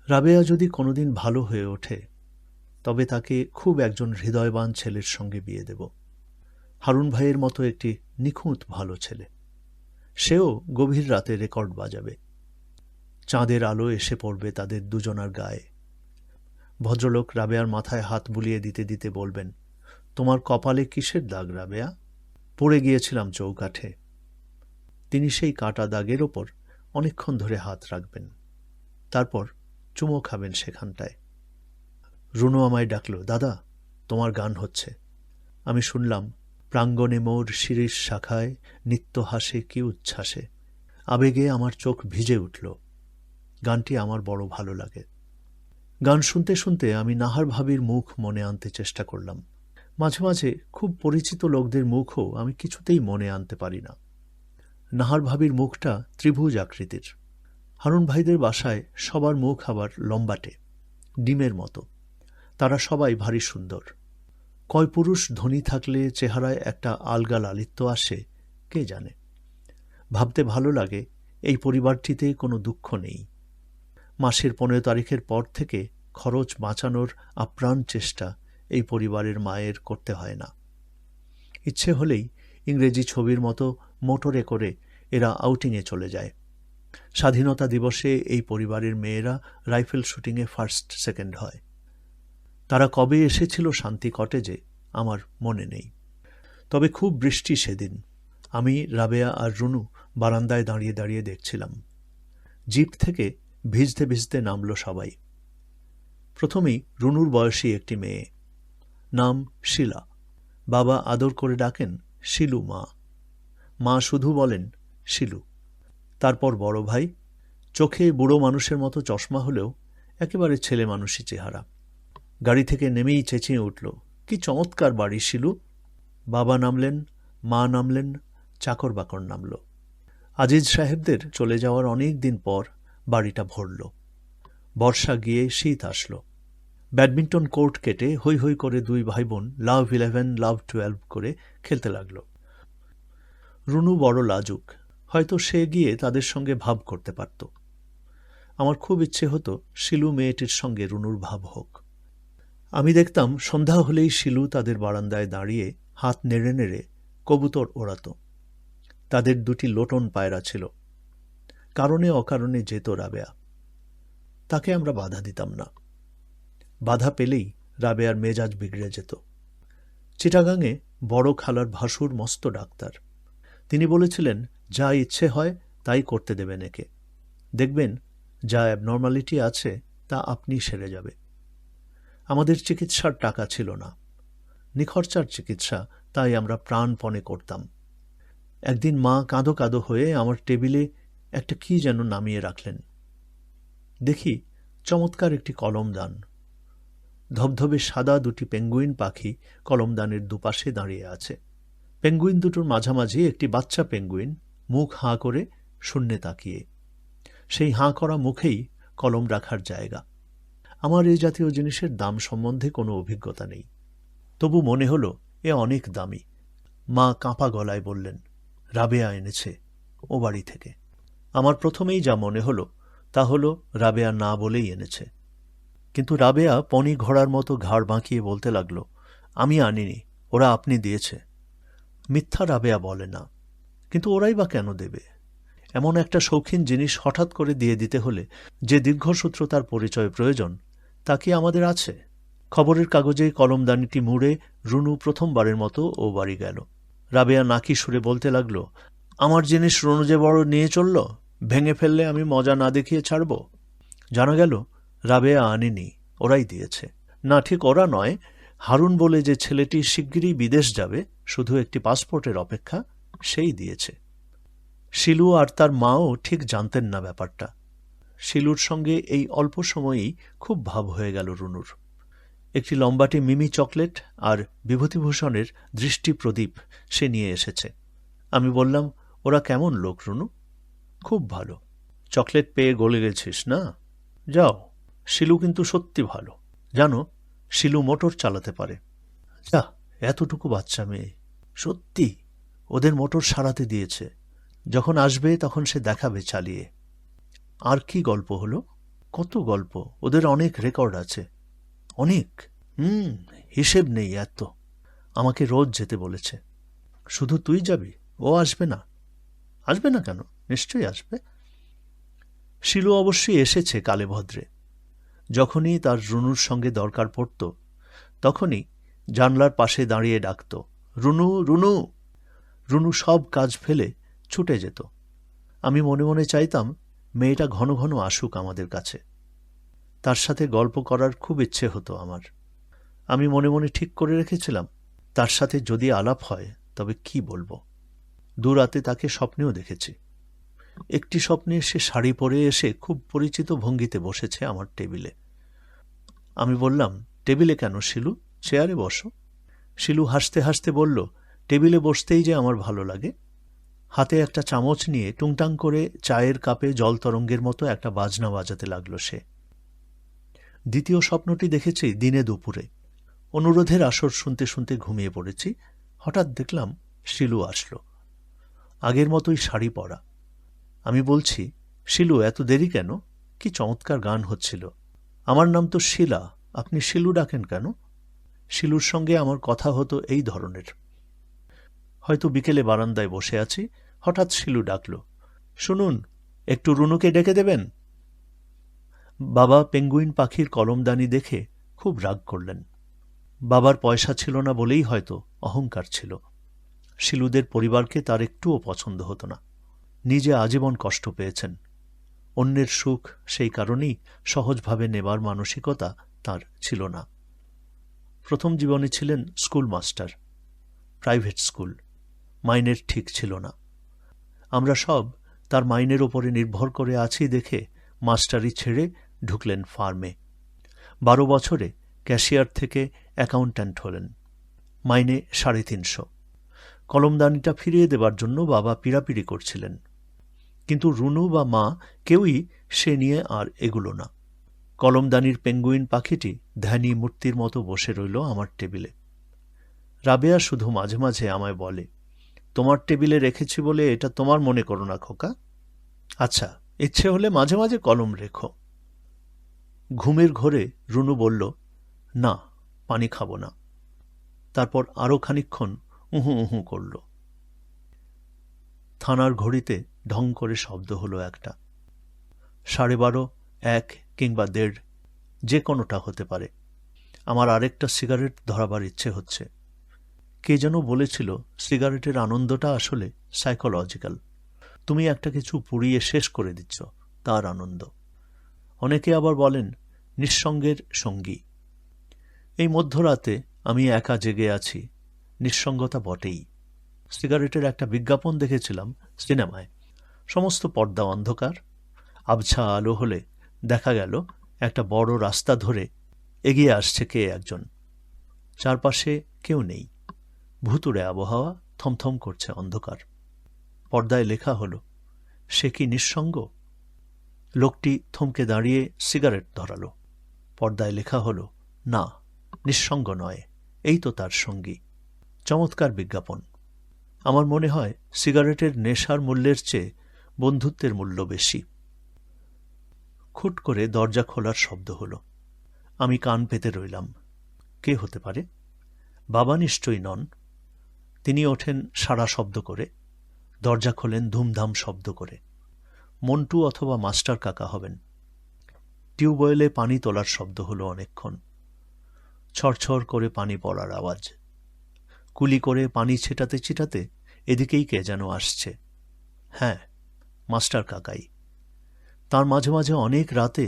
রাবেয়া যদি কোনোদিন ভালো হয়ে ওঠে, তবে তাকে খুব একজন হৃদয়বান ছেলের সঙ্গে বিয়ে দেব। হারুন ভাইয়ের মতো একটি নিখুঁত ভালো ছেলে। সেও গভীর রাতে রেকর্ড বাজাবে। চাঁদের আলো এসে পড়বে তাদের দুজনার গায়ে। ভদ্রলোক রাবেয়ার মাথায় হাত বুলিয়ে দিতে দিতে বলবেন, তোমার কপালে কিসের দাগ রাবেয়া? পড়ে গিয়েছিলাম চৌকাঠে। তিনি সেই কাটা দাগের ওপর অনেকক্ষণ ধরে হাত রাখবেন। তারপর চুমো খাবেন সেখানটায়। রুনু আমায় ডাকল, দাদা তোমার গান হচ্ছে। আমি শুনলাম, প্রাঙ্গণে মোর শিরীষ শাখায় নিত্য হাসে কি উচ্ছ্বাসে। আবেগে আমার চোখ ভিজে উঠল। গানটি আমার বড় ভালো লাগে। গান শুনতে শুনতে আমি নাহার ভাবির মুখ মনে আনতে চেষ্টা করলাম। মাঝে মাঝে খুব পরিচিত লোকদের মুখও আমি কিছুতেই মনে আনতে পারি না। নাহার ভাবির মুখটা ত্রিভুজ আকৃতির। হারুন ভাইদের বাসায় সবার মুখ আবার লম্বাটে, ডিমের মতো। তারা সবাই ভারী সুন্দর। কয় পুরুষ ধনী থাকলে চেহারায় একটা আলগা লালিত্য আসে কে জানে। ভাবতে ভালো লাগে, এই পরিবারটিতে কোনো দুঃখ নেই। মাসের 15 তারিখের পর থেকে খরচ বাঁচানোর আপ্রাণ চেষ্টা এই পরিবারের মায়ের করতে হয় না। ইচ্ছে হলেই ইংরেজি ছবির মতো মোটরে করে এরা আউটিংয়ে চলে যায়। স্বাধীনতা দিবসে এই পরিবারের মেয়েরা রাইফেল শুটিংয়ে ফার্স্ট সেকেন্ড হয়। তারা কবে এসেছিল শান্তি কটেজে আমার মনে নেই। তবে খুব বৃষ্টি সেদিন। আমি, রাবেয়া আর রুনু বারান্দায় দাঁড়িয়ে দাঁড়িয়ে দেখছিলাম। জিপ থেকে ভিজতে ভিজতে নামল সবাই। প্রথমেই রুনুর বয়সী একটি মেয়ে। নাম শিলা। বাবা আদর করে ডাকেন শিলু মা। মা শুধু বলেন শিলু। তারপর বড় ভাই, চোখে বুড়ো মানুষের মতো চশমা হলেও একেবারে ছেলে মানুষই চেহারা। গাড়ি থেকে নেমেই চেঁচিয়ে উঠল, কি চমৎকার বাড়ি শিলু। বাবা নামলেন, মা নামলেন, চাকর বাকর নামল। আজিজ সাহেবদের চলে যাওয়ার অনেক দিন পর বাড়িটা ভরল। বর্ষা গিয়ে শীত আসল। ব্যাডমিন্টন কোর্ট কেটে হৈ হৈ করে দুই ভাই বোন লাভ 11, লাভ 12 করে খেলতে লাগল। রুনু বড় লাজুক, হয়তো সে গিয়ে তাদের সঙ্গে ভাব করতে পারত। আমার খুব ইচ্ছে হতো শিলু মেয়েটির সঙ্গে রুনুর ভাব হোক। আমি দেখতাম সন্ধ্যা হলেই শিলু তাদের বারান্দায় দাঁড়িয়ে হাত নেড়ে নেড়ে কবুতর ওড়াত। তাদের দুটি লোটন পায়রা ছিল। কারণে অকারণে যেত রাবেয়া। তাকে আমরা বাধা দিতাম না। বাধা পেলেই রাবেয়ার মেজাজ বিগড়ে যেত। চিটাগাংয়ে বড় খালার ভাসুর মস্ত ডাক্তার। তিনি বলেছিলেন, যা ইচ্ছে হয় তাই করতে দেবেন একে। দেখবেন যা অ্যাবনর্মালিটি আছে তা আপনি সেরে যাবে। আমাদের চিকিৎসার টাকা ছিল না, নিখরচার চিকিৎসা, তাই আমরা প্রাণপণে করতাম। একদিন মা কাঁদো কাঁদো হয়ে আমার টেবিলে একটা কি যেন নামিয়ে রাখলেন। দেখি চমৎকার একটি কলমদান। ধবধবে সাদা দুটি পেঙ্গুইন পাখি কলমদানের দুপাশে দাঁড়িয়ে আছে। পেঙ্গুইন দুটোর মাঝামাঝি একটি বাচ্চা পেঙ্গুইন মুখ হাঁ করে শূন্যে তাকিয়ে। সেই হাঁ করা মুখেই কলম রাখার জায়গা। আমার এই জাতীয় জিনিসের দাম সম্বন্ধে কোনো অভিজ্ঞতা নেই, তবু মনে হলো এ অনেক দামি। মা কাঁপা গলায় বললেন, রাবেয়া এনেছে ও বাড়ি থেকে। আমার প্রথমেই যা মনে হলো তা হলো রাবেয়া না বলেই এনেছে। কিন্তু রাবেয়া পনি ঘোড়ার মতো ঘাড় বাঁকিয়ে বলতে লাগল, আমি আনিনি, ওরা আপনি দিয়েছে। মিথ্যা রাবেয়া বলে না, কিন্তু ওরাই বা কেন দেবে? এমন একটা শৌখিন জিনিস হঠাৎ করে দিয়ে দিতে হলে যে দীর্ঘসূত্রতার পরিচয় প্রয়োজন তা কি আমাদের আছে? খবরের কাগজে কলমদানিটি মুড়ে রুনু প্রথমবারের মতো ও বাড়ি গেল। রাবেয়া নাকি সুরে বলতে লাগল, আমার জিনিস রুনু যে বড় নিয়ে চলল, ভেঙে ফেললে আমি মজা না দেখিয়ে ছাড়ব। জানা গেল রাবেয়া আনেনি, ওরাই দিয়েছে। না, ঠিক ওরা নয়, হারুন বলে যে ছেলেটি শিগগিরই বিদেশ যাবে, শুধু একটি পাসপোর্টের অপেক্ষা, সেই দিয়েছে। শিলু আর তার মাও ঠিক জানতেন না ব্যাপারটা। শিলুর সঙ্গে এই অল্প সময়েই খুব ভাব হয়ে গেল রুনুর। একটি লম্বাটে মিমি চকলেট আর বিভূতিভূষণের দৃষ্টি প্রদীপ সে নিয়ে এসেছে। আমি বললাম, ওরা কেমন লোক রুনু? খুব ভালো। চকলেট পেয়ে গলে গেছিস না? যাও, শিলু কিন্তু সত্যি ভালো। জানো, শিলু মোটর চালাতে পারে। যা, এতটুকু বাচ্চা মেয়ে, সত্যি ওদের মোটর সারাতে দিয়েছে। যখন আসবে তখন সে দেখাবে চালিয়ে। আর কি গল্প হলো? কত গল্প, ওদের অনেক রেকর্ড আছে, অনেক। হিসেব নেই এত। আমাকে রোজ যেতে বলেছে। শুধু তুই যাবি? ও আসবে না? আসবে না কেন? নিশ্চয়ই আসবে। শিলু অবশ্যই এসেছে কালে ভদ্রে। যখনই তার রুনুর সঙ্গে দরকার পড়ত তখনই জানলার পাশে দাঁড়িয়ে ডাকত, রুনু রুনু। রুনু সব কাজ ফেলে ছুটে যেত। আমি মনে মনে চাইতাম মেয়েটা ঘন ঘন আসুক আমাদের কাছে। তার সাথে গল্প করার খুব ইচ্ছে হতো আমার। আমি মনে মনে ঠিক করে রেখেছিলাম, তার সাথে যদি আলাপ হয় তবে কি বলবো। দুরাতে তাকে স্বপ্নেও দেখেছি। একটি স্বপ্নে সে শাড়ি পরে এসে খুব পরিচিত ভঙ্গিতে বসেছে আমার টেবিলে। আমি বললাম, টেবিলে কেন শিলু? চেয়ারে বসো। শিলু হাসতে হাসতে বলল, টেবিলে বসতেই যে আমার ভালো লাগে। হাতে একটা চামচ নিয়ে টুংটাং করে চায়ের কাপে জল তরঙ্গের মতো একটা বাজনা বাজাতে লাগল সে। দ্বিতীয় স্বপ্নটি দেখেছি দিনে দুপুরে। অনুরোধের আসর শুনতে শুনতে ঘুমিয়ে পড়েছি। হঠাৎ দেখলাম শিলু আসলো, আগের মতোই শাড়ি পরা। আমি বলছি, শিলু এত দেরি কেন? কি চমৎকার গান হচ্ছিল। আমার নাম তো শিলা, আপনি শিলু ডাকেন কেন? শিলুর সঙ্গে আমার কথা হতো এই ধরনের। হয়তো বিকেলে বারান্দায় বসে আছি, হঠাৎ শিলু ডাকল, শুনুন, একটু রুনুকে ডেকে দেবেন? বাবা পেঙ্গুইন পাখির কলমদানি দেখে খুব রাগ করলেন। বাবার পয়সা ছিল না বলেই হয়তো অহংকার ছিল। শিলুদের পরিবারকে তার একটুও পছন্দ হতো না। নিজে আজীবন কষ্ট পেয়েছেন। অন্যের সুখ সেই কারণেই সহজভাবে নেবার মানসিকতা তার ছিল না। প্রথম জীবনে ছিলেন স্কুল মাস্টার, প্রাইভেট স্কুল, মাইনের ঠিক ছিল না। আমরা সব তার মাইনের ওপরে নির্ভর করে আছি দেখে মাস্টারি ছেড়ে ঢুকলেন ফার্মে। 12 বছরে ক্যাশিয়ার থেকে অ্যাকাউন্ট্যান্ট হলেন, মাইনে 350। কলমদানিটা ফিরিয়ে দেবার জন্য বাবা পীড়াপিড়ি করছিলেন, কিন্তু রুনু বা মা কেউই সে নিয়ে আর এগুলো না। কলমদানির পেঙ্গুইন পাখিটি ধ্যানী মূর্তির মতো বসে রইল আমার টেবিলে। রাবেয়া শুধু মাঝে মাঝে আমায় বলে, তোমার টেবিলে রেখেছি বলে এটা তোমার মনে করো না খোকা। আচ্ছা, ইচ্ছে হলে মাঝে মাঝে কলম রেখো। ঘুমের ঘোরে রুনু বলল, না, পানি খাবো না। তারপর আরও খানিকক্ষণ উহু উহু করল। থানার ঘড়িতে ঢং করে শব্দ হলো একটা। 12:30, 1 কিংবা 1:30, যে কোনোটা হতে পারে। আমার আরেকটা সিগারেট ধরাবার ইচ্ছে হচ্ছে। কে যেন বলেছিল, সিগারেটের আনন্দটা আসলে সাইকোলজিক্যাল। তুমি একটা কিছু পুড়িয়ে শেষ করে দিচ্ছ, তার আনন্দ। অনেকে আবার বলেন নিঃসঙ্গের সঙ্গী। এই মধ্যরাতে আমি একা জেগে আছি, নিঃসঙ্গতা বটেই। সিগারেটের একটা বিজ্ঞাপন দেখেছিলাম সিনেমায়। সমস্ত পর্দা অন্ধকার, আবছা আলো হলে দেখা গেল একটা বড় রাস্তা ধরে এগিয়ে আসছে কে একজন। চারপাশে কেউ নেই, ভুতুড়ে আবহাওয়া, থমথম করছে অন্ধকার। পর্দায় লেখা হলো, সে কি নিঃসঙ্গ? লোকটি থমকে দাঁড়িয়ে সিগারেট ধরালো। পর্দায় লেখা হলো, না, নিঃসঙ্গ নয়, এই তো তার সঙ্গী। চমৎকার বিজ্ঞাপন। আমার মনে হয় সিগারেটের নেশার মূল্যের চেয়ে বন্ধুত্বের মূল্য বেশি। খুট করে দরজা খোলার শব্দ হলো। আমি কান পেতে রইলাম। কে হতে পারে? বাবা নিশ্চয়ই নন। তিনি ওঠেন সারা শব্দ করে, দরজা খোলেন ধুমধাম শব্দ করে। মন্টু অথবা মাস্টার কাকা হবেন। টিউবওয়েলে পানি তোলার শব্দ হলো অনেকক্ষণ। ছড়ছড় করে পানি পড়ার আওয়াজ। কুলি করে পানি ছিটাতে ছিটাতে এদিকেই কে যেন আসছে। হ্যাঁ, মাস্টার কাকাই। তার মাঝে মাঝে অনেক রাতে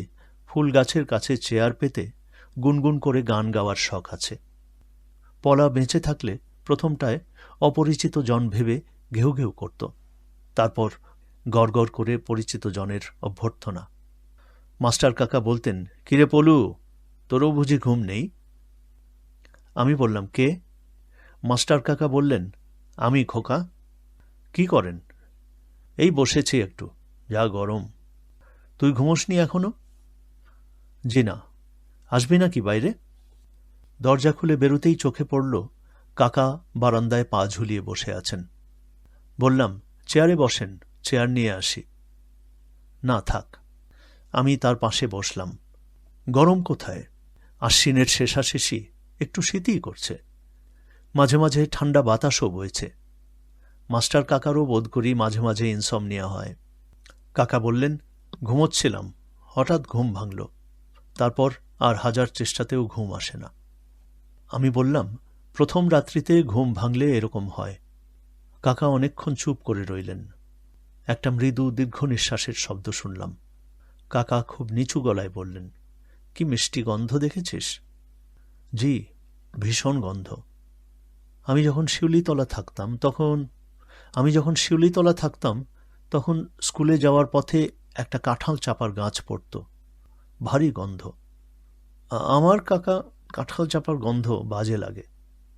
ফুল গাছের কাছে চেয়ার পেতে গুনগুন করে গান গাওয়ার শখ আছে। পলা বেঁচে থাকলে প্রথমটায় অপরিচিত জন ভেবে ঘেউ ঘেউ করত, তারপর গড়গড় করে পরিচিত জনের অভ্যর্থনা। মাস্টার কাকা বলতেন, কিরে পলু, তোরও বুঝি ঘুম নেই? আমি বললাম, কে? মাস্টার কাকা বললেন, আমি খোকা। কি করেন? এই বসেছি একটু, যা গরম। তুই ঘুমোসনি এখনো? জি না। আসবি নাকি বাইরে? দরজা খুলে বেরোতেই চোখে পড়ল কাকা বারান্দায় পা ঝুলিয়ে বসে আছেন। বললাম, চেয়ারে বসেন, চেয়ার নিয়ে আসি। না থাক। আমি তার পাশে বসলাম। গরম কোথায়? আশ্বিনের শেষাশেষি, একটু শীতই করছে। মাঝে মাঝে ঠান্ডা বাতাসও বইছে। মাস্টার কাকারও বোধ করি মাঝে মাঝে ইনসমনিয়া হয়। কাকা বললেন, ঘুমোচ্ছিলাম, হঠাৎ ঘুম ভাঙল। তারপর আর হাজার চেষ্টাতেও ঘুম আসে না। আমি বললাম, প্রথম রাত্রিতে ঘুম ভাঙলে এরকম হয়। কাকা অনেকক্ষণ চুপ করে রইলেন। একটা মৃদু দীর্ঘ নিঃশ্বাসের শব্দ শুনলাম। কাকা খুব নিচু গলায় বললেন, কি মিষ্টি গন্ধ দেখেছিস? জি, ভীষণ গন্ধ। আমি যখন শিউলিতলা থাকতাম তখন স্কুলে যাওয়ার পথে একটা কাঁঠাল চাপার গাছ পড়ত, ভারী গন্ধ। আমার কাকা কাঁঠাল চাপার গন্ধ বাজে লাগে,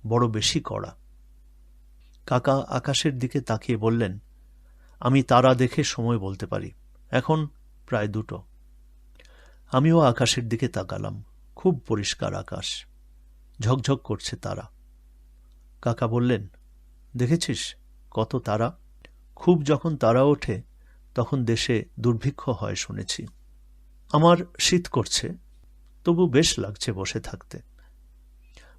বড় বেশি কড়া। কাকা আকাশের দিকে তাকিয়ে বললেন, আমি তারা দেখে সময় বলতে পারি, এখন প্রায় 2টো। আমিও আকাশের দিকে তাকালাম। খুব পরিষ্কার আকাশ, ঝকঝক করছে তারা। কাকা বললেন, দেখেছিস কত তারা? খুব যখন তারা ওঠে তখন দেশে দুর্ভিক্ষ হয় শুনেছি। আমার শীত করছে, তবু বেশ লাগছে বসে থাকতে।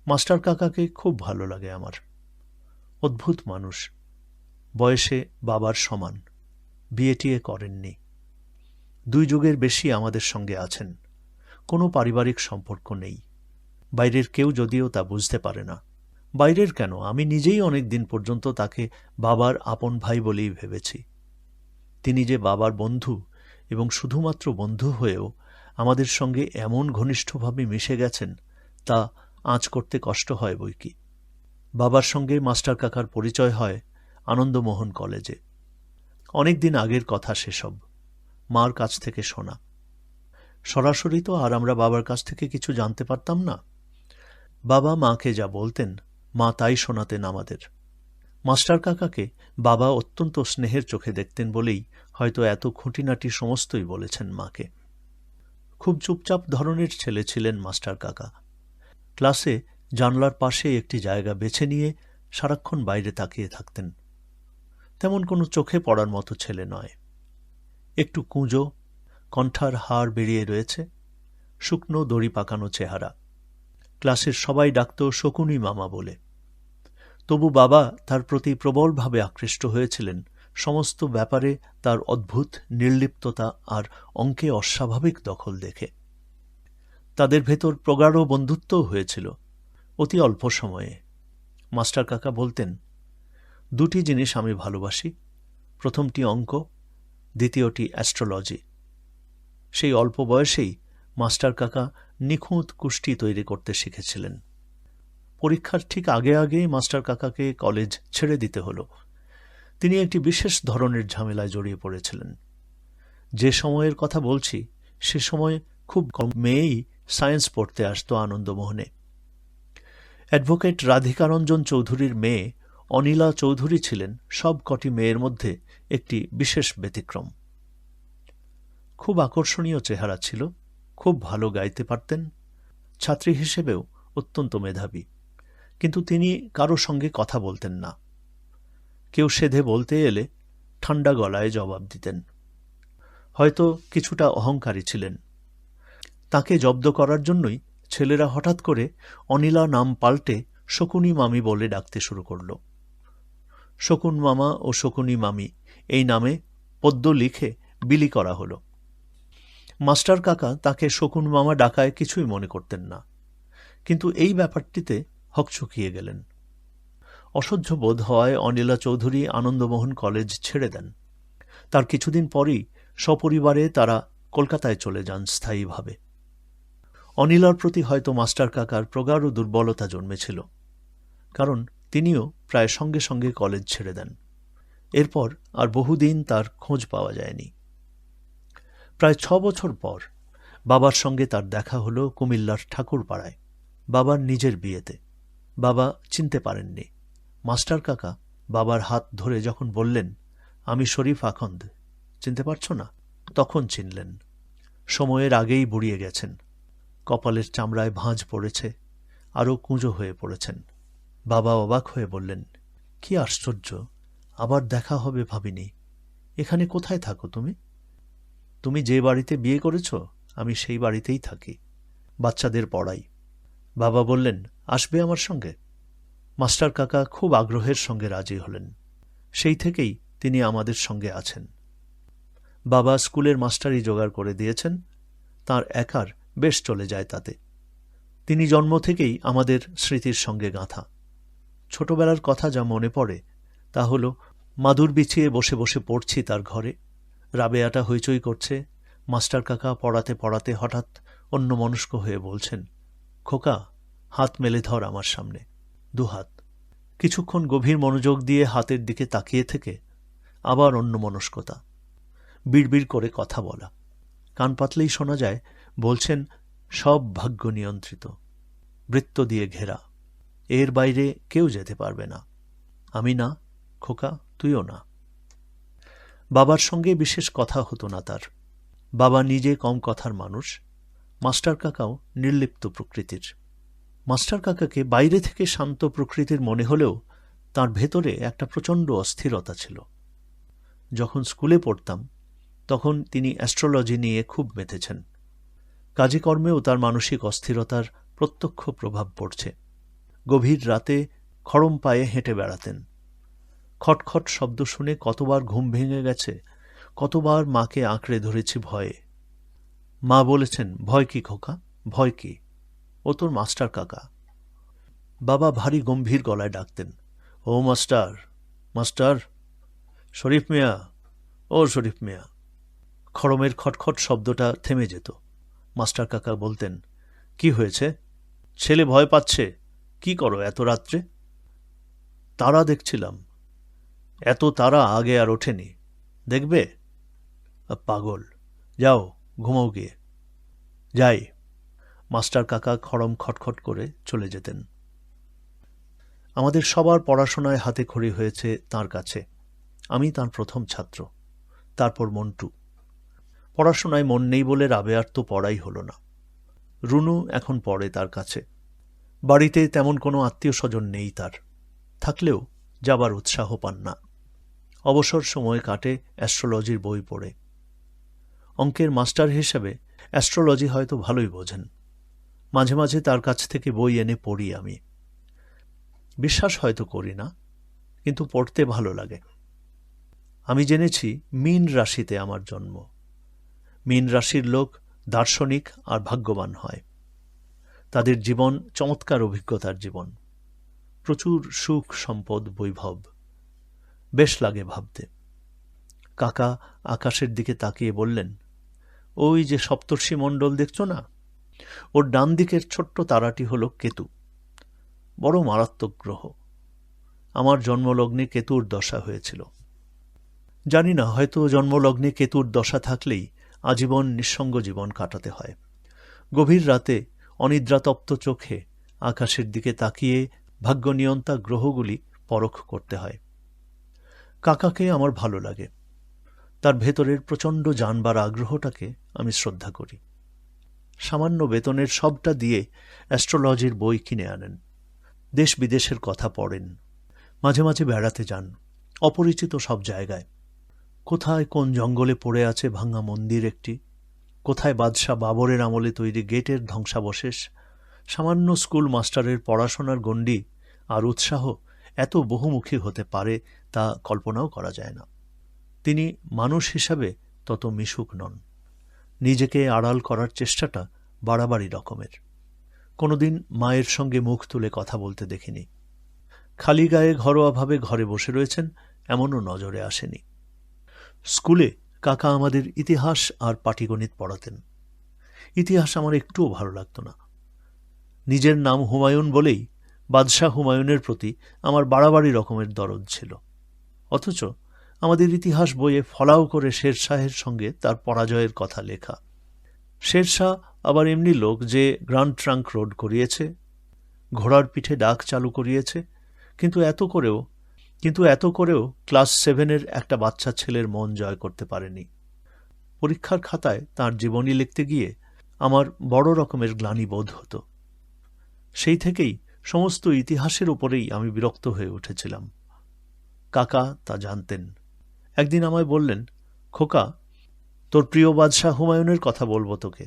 মাস্টার কাকাকে খুব ভালো লাগে আমার। অদ্ভুত মানুষ, বয়সে বাবার সমান, বিয়ে টিয়ে করেননি। 2 যুগের বেশি আমাদের সঙ্গে আছেন, কোনো পারিবারিক সম্পর্ক নেই। বাইরের কেউ যদিও তা বুঝতে পারে না। বাইরের কেন, আমি নিজেই অনেক দিন পর্যন্ত তাকে বাবার আপন ভাই বলেই ভেবেছি। তিনি যে বাবার বন্ধু এবং শুধুমাত্র বন্ধু হয়েও আমাদের সঙ্গে এমন ঘনিষ্ঠভাবে মিশে গেছেন, তা আঁচ করতে কষ্ট হয় বইকি। বাবার সঙ্গে মাস্টার কাকার পরিচয় হয় আনন্দমোহন কলেজে। অনেক দিন আগের কথা সেসব, মার কাছ থেকে শোনা। সরাসরি তো আর আমরা বাবার কাছ থেকে কিছু জানতে পারতাম না। বাবা মাকে যা বলতেন, মা তাই শোনাতেন আমাদের। মাস্টার কাকাকে বাবা অত্যন্ত স্নেহের চোখে দেখতেন বলেই হয়তো এত খুঁটিনাটি সমস্তই বলেছেন মাকে। খুব চুপচাপ ধরনের ছেলে ছিলেন মাস্টার কাকা। ক্লাসে জানলার পাশে একটি জায়গা বেছে নিয়ে সারাক্ষণ বাইরে তাকিয়ে থাকতেন। তেমন কোনো চোখে পড়ার মতো ছেলে নয়। একটু কুঁজো, কণ্ঠার হাড় বেরিয়ে রয়েছে, শুকনো দড়ি পাকানো চেহারা। ক্লাসের সবাই ডাকত শকুনি মামা বলে। তবু বাবা তার প্রতি প্রবলভাবে আকৃষ্ট হয়েছিলেন সমস্ত ব্যাপারে তার অদ্ভুত নির্লিপ্ততা আর অঙ্কে অস্বাভাবিক দখল দেখে। তাদের ভেতর প্রগাঢ় বন্ধুত্বও হয়েছিল অতি অল্প সময়ে। মাস্টার কাকা বলতেন, দুটি জিনিস আমি ভালোবাসি, প্রথমটি অঙ্ক, দ্বিতীয়টি অ্যাস্ট্রোলজি। সেই অল্প বয়সেই মাস্টার কাকা নিখুঁত কুষ্টি তৈরি করতে শিখেছিলেন। পরীক্ষার ঠিক আগে আগেই মাস্টার কাকাকে কলেজ ছেড়ে দিতে হলো। তিনি একটি বিশেষ ধরনের ঝামেলায় জড়িয়ে পড়েছিলেন। যে সময়ের কথা বলছি সে সময় খুব কম মেয়েই সায়েন্স পড়তে আসত আনন্দমোহনে। অ্যাডভোকেট রাধিকারঞ্জন চৌধুরীর মেয়ে অনিলা চৌধুরী ছিলেন সব কটি মেয়ের মধ্যে একটি বিশেষ ব্যতিক্রম। খুব আকর্ষণীয় চেহারা ছিল, খুব ভালো গাইতে পারতেন, ছাত্রী হিসেবেও অত্যন্ত মেধাবী। কিন্তু তিনি কারো সঙ্গে কথা বলতেন না। কেউ সেধে বলতে এলে ঠান্ডা গলায় জবাব দিতেন। হয়তো কিছুটা অহংকারী ছিলেন। তাকে জব্দ করার জন্যই ছেলেরা হঠাৎ করে অনিলা নাম পাল্টে শকুনি মামি বলে ডাকতে শুরু করল। শকুন মামা ও শকুনি মামি এই নামে পদ্য লিখে বিলি করা হল। মাস্টার কাকা তাকে শকুন মামা ডাকায় কিছুই মনে করতেন না, কিন্তু এই ব্যাপারটিতে হকচকিয়ে গেলেন। অসহ্য বোধ হওয়ায় অনিলা চৌধুরী আনন্দমোহন কলেজ ছেড়ে দেন। তার কিছুদিন পরই সপরিবারে তারা কলকাতায় চলে যান স্থায়ীভাবে। অনিলার প্রতি হয়তো মাস্টার কাকার প্রগাঢ় দুর্বলতা জন্মেছিল, কারণ তিনিও প্রায় সঙ্গে সঙ্গে কলেজ ছেড়ে দেন। এরপর আর বহুদিন তার খোঁজ পাওয়া যায়নি। প্রায় 6 বছর পর বাবার সঙ্গে তার দেখা হল কুমিল্লার ঠাকুরপাড়ায়, বাবার নিজের বিয়েতে। বাবা চিনতে পারেননি। মাস্টার কাকা বাবার হাত ধরে যখন বললেন, আমি শরীফ আখন্দ, চিনতে পারছ না? তখন চিনলেন। সময়ের আগেই বুড়িয়ে গেছেন, কপালের চামড়ায় ভাঁজ পড়েছে, আরও কুঁজো হয়ে পড়েছেন। বাবা অবাক হয়ে বললেন, কি আশ্চর্য, আবার দেখা হবে ভাবিনি। এখানে কোথায় থাকো তুমি? তুমি যে বাড়িতে বিয়ে করেছ আমি সেই বাড়িতেই থাকি, বাচ্চাদের পড়াই। বাবা বললেন, আসবে আমার সঙ্গে? মাস্টার কাকা খুব আগ্রহের সঙ্গে রাজি হলেন। সেই থেকেই তিনি আমাদের সঙ্গে আছেন। বাবা স্কুলের মাস্টারই জোগাড় করে দিয়েছেন, তাঁর একার বেশ চলে যায় তাতে। তিনি জন্ম থেকেই আমাদের স্মৃতির সঙ্গে গাঁথা। ছোটবেলার কথা যা মনে পড়ে তা হল, মাদুর বিছিয়ে বসে বসে পড়ছি তার ঘরে, রাবেয়াটা হইচই করছে, মাস্টার কাকা পড়াতে পড়াতে হঠাৎ অন্যমনস্ক হয়ে বলছেন, খোকা, হাত মেলে ধর আমার সামনে। দুহাত। কিছুক্ষণ গভীর মনোযোগ দিয়ে হাতের দিকে তাকিয়ে থেকে আবার অন্যমনস্কতা, বিড়বিড় করে কথা বলা। কান পাতলেই শোনা যায় বলছেন, সব ভাগ্য নিয়ন্ত্রিত, বৃত্ত দিয়ে ঘেরা, এর বাইরে কেউ যেতে পারবে না। আমি না, খোকা, তুইও না। বাবার সঙ্গে বিশেষ কথা হতো না তার। বাবা নিজে কম কথার মানুষ, মাস্টার কাকাও নির্লিপ্ত প্রকৃতির। মাস্টার কাকাকে বাইরে থেকে শান্ত প্রকৃতির মনে হলেও তার ভেতরে একটা প্রচণ্ড অস্থিরতা ছিল। যখন স্কুলে পড়তাম তখন তিনি অ্যাস্ট্রোলজি নিয়ে খুব মেতেছেন। কাজে কর্মেও তার মানসিক অস্থিরতার প্রত্যক্ষ প্রভাব পড়ছে। গভীর রাতে খড়ম পায়ে হেঁটে বেড়াতেন। খটখট শব্দ শুনে কতবার ঘুম ভেঙে গেছে, কতবার মাকে আঁকড়ে ধরেছি ভয়ে। মা বলেছেন, ভয় কি খোকা, ভয় কি, ও তোর মাস্টার কাকা। বাবা ভারী গম্ভীর গলায় ডাকতেন, ও মাস্টার, মাস্টার, শরীফ মিয়া, ও শরীফ মিয়া। খড়মের খটখট শব্দটা থেমে যেত। মাস্টার কাকা বলতেন, কি হয়েছে? ছেলে ভয় পাচ্ছে। কি করো এত রাত্রে? তারা দেখছিলাম। এত তারা আগে আর ওঠেনি। দেখবে? পাগল। যাও, ঘুমাও গিয়ে। যাই। মাস্টার কাকা খড়ম খটখট করে চলে যেতেন। আমাদের সবার পড়াশোনায় হাতেখড়ি হয়েছে তাঁর কাছে। আমি তাঁর প্রথম ছাত্র, তারপর মন্টু। পড়াশোনায় মন নেই বলে রাবেয়ার তো পড়াই হলো না। রুনু এখন পড়ে তার কাছে। বাড়িতে তেমন কোনো আত্মীয় স্বজন নেই তার, থাকলেও যাবার উৎসাহ পান না। অবসর সময় কাটে অ্যাস্ট্রোলজির বই পড়ে। অঙ্কের মাস্টার হিসেবে অ্যাস্ট্রোলজি হয়তো ভালোই বোঝেন। মাঝে মাঝে তার কাছ থেকে বই এনে পড়ি আমি। বিশ্বাস হয়তো করি না, কিন্তু পড়তে ভালো লাগে। আমি জেনেছি মীন রাশিতে আমার জন্ম। মীন রাশির লোক দার্শনিক আর ভাগ্যবান হয়। তাদের জীবন চমৎকার অভিজ্ঞতার জীবন, প্রচুর সুখ সম্পদ বৈভব। বেশ লাগে ভাবতে। কাকা আকাশের দিকে তাকিয়ে বললেন, ওই যে সপ্তর্ষি মণ্ডল দেখছো না, ওর ডান দিকের ছোট্ট তারাটি হল কেতু। বড় মারাত্মক গ্রহ। আমার জন্মলগ্নে কেতুর দশা হয়েছিল। জানি না, হয়তো জন্মলগ্নে কেতুর দশা থাকলেই আজীবন নিঃসঙ্গ জীবন কাটাতে হয়। গভীর রাতে অনিদ্রাতপ্ত চোখে আকাশের দিকে তাকিয়ে ভাগ্যনিয়ন্তা গ্রহগুলি পরখ করতে হয়। কাকাকে আমার ভালো লাগে। তার ভেতরের প্রচণ্ড জানবার আগ্রহটাকে আমি শ্রদ্ধা করি। সামান্য বেতনের সবটা দিয়ে অ্যাস্ট্রোলজির বই কিনে আনেন। দেশ বিদেশের কথা পড়েন। মাঝে মাঝে বেড়াতে যান, অপরিচিত সব জায়গায়। কোথায় কোন জঙ্গলে পড়ে আছে ভাঙা মন্দির একটি, কোথায় বাদশাহ বাবরের আমলে তৈরি গেটের ধ্বংসাবশেষ। সামান্য স্কুল মাস্টারের পড়াশোনার গণ্ডি আর উৎসাহ এত বহুমুখী হতে পারে তা কল্পনাও করা যায় না। তিনি মানুষ হিসাবে তত মিশুক নন। নিজেকে আড়াল করার চেষ্টাটা বাড়াবাড়ি রকমের। কোনোদিন মায়ের সঙ্গে মুখ তুলে কথা বলতে দেখিনি। খালি গায়ে ঘরোয়াভাবে ঘরে বসে রয়েছেন এমনও নজরে আসেনি। স্কুলে কাকা আমাদের ইতিহাস আর পাটিগণিত পড়াতেন। ইতিহাস আমার একটুও ভালো লাগত না। নিজের নাম হুমায়ুন বলেই বাদশাহ হুমায়ুনের প্রতি আমার বাড়াবাড়ি রকমের দরদ ছিল। অথচ আমাদের ইতিহাস বইয়ে ফলাও করে শেরশাহের সঙ্গে তার পরাজয়ের কথা লেখা। শেরশাহ আবার এমনি লোক যে গ্র্যান্ড ট্রাঙ্ক রোড করিয়েছে, ঘোড়ার পিঠে ডাক চালু করিয়েছে, কিন্তু এত করেও ক্লাস 7-এর একটা বাচ্চা ছেলের মন জয় করতে পারেনি। পরীক্ষার খাতায় তাঁর জীবনী লিখতে গিয়ে আমার বড় রকমের গ্লানি বোধ হতো। সেই থেকেই সমস্ত ইতিহাসের উপরেই আমি বিরক্ত হয়ে উঠেছিলাম। কাকা তা জানতেন। একদিন আমায় বললেন, খোকা, তোর প্রিয় বাদশাহ হুমায়ুনের কথা বলবো তোকে,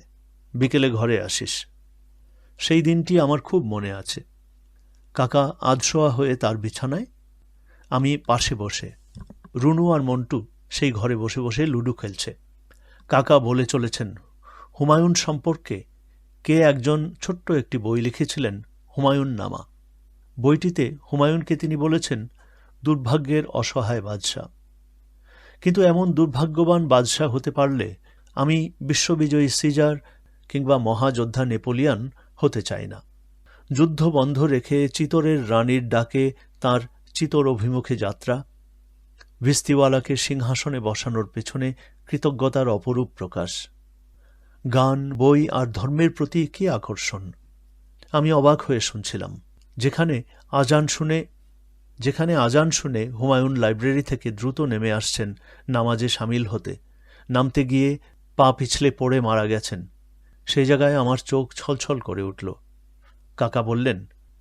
বিকেলে ঘরে আসিস। সেই দিনটি আমার খুব মনে আছে। কাকা আধশোয়া হয়ে তার বিছানায়, আমি পাশে বসে। রুনু আর মন্টু সেই ঘরে বসে বসে লুডু খেলছে। কাকা বলে চলেছেন হুমায়ুন সম্পর্কে কে একজন ছোট্ট একটি বই লিখেছিলেন, হুমায়ুন নামা। বইটিতে হুমায়ুনকে তিনি বলেছেন দুর্ভাগ্যের অসহায় বাদশাহ। কিন্তু এমন দুর্ভাগ্যবান বাদশাহ হতে পারলে আমি বিশ্ববিজয়ী সিজার কিংবা মহাযোদ্ধা নেপোলিয়ন হতে চাই না। যুদ্ধ বন্ধ রেখে চিতোরের রানীর ডাকে তাঁর চিতোর অভিমুখে যাত্রা, ভিস্তিওয়ালাকে সিংহাসনে বসানোর পেছনে কৃতজ্ঞতার অপরূপ প্রকাশ। গান, বই আর ধর্মের প্রতি কী আকর্ষণ! আমি অবাক হয়ে শুনছিলাম। যেখানে আজান শুনে হুমায়ুন লাইব্রেরি থেকে দ্রুত নেমে আসছেন নামাজে সামিল হতে, নামতে গিয়ে পা পিছলে পড়ে মারা গেছেন, সেই জায়গায় আমার চোখ ছলছল করে উঠল। কাকা বললেন,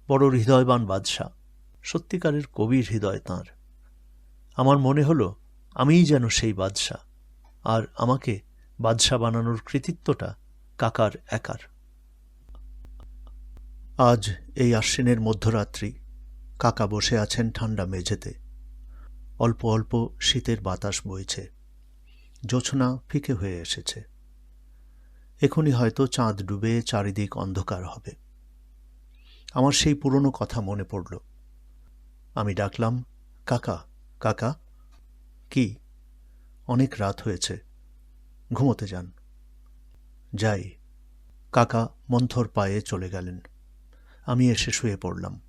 বড় হৃদয়বান বাদশাহ, সত্যিকারের কবির হৃদয় তাঁর। আমার মনে হলো আমিই যেন সেই বাদশাহ, আর আমাকে বাদশাহ বানানোর কৃতিত্বটা কাকার একার। আজ এই আশ্বিনের মধ্যরাত্রি কাকা বসে আছেন ঠান্ডা মেঝেতে। অল্প অল্প শীতের বাতাস বইছে। জোছনা ফিকে হয়ে এসেছে। এখনই হয়তো চাঁদ ডুবে চারিদিক অন্ধকার হবে। আমার সেই পুরনো কথা মনে পড়ল। আমি ডাকলাম, কাকা, কাকা। কি? অনেক রাত হয়েছে, ঘুমোতে যান। যাই। কাকা মন্থর পায়ে চলে গেলেন। আমি এসে শুয়ে পড়লাম।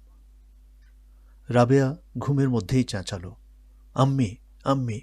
রাবেয়া ঘুমের মধ্যেই চেঁচালো, আম্মি, আম্মি।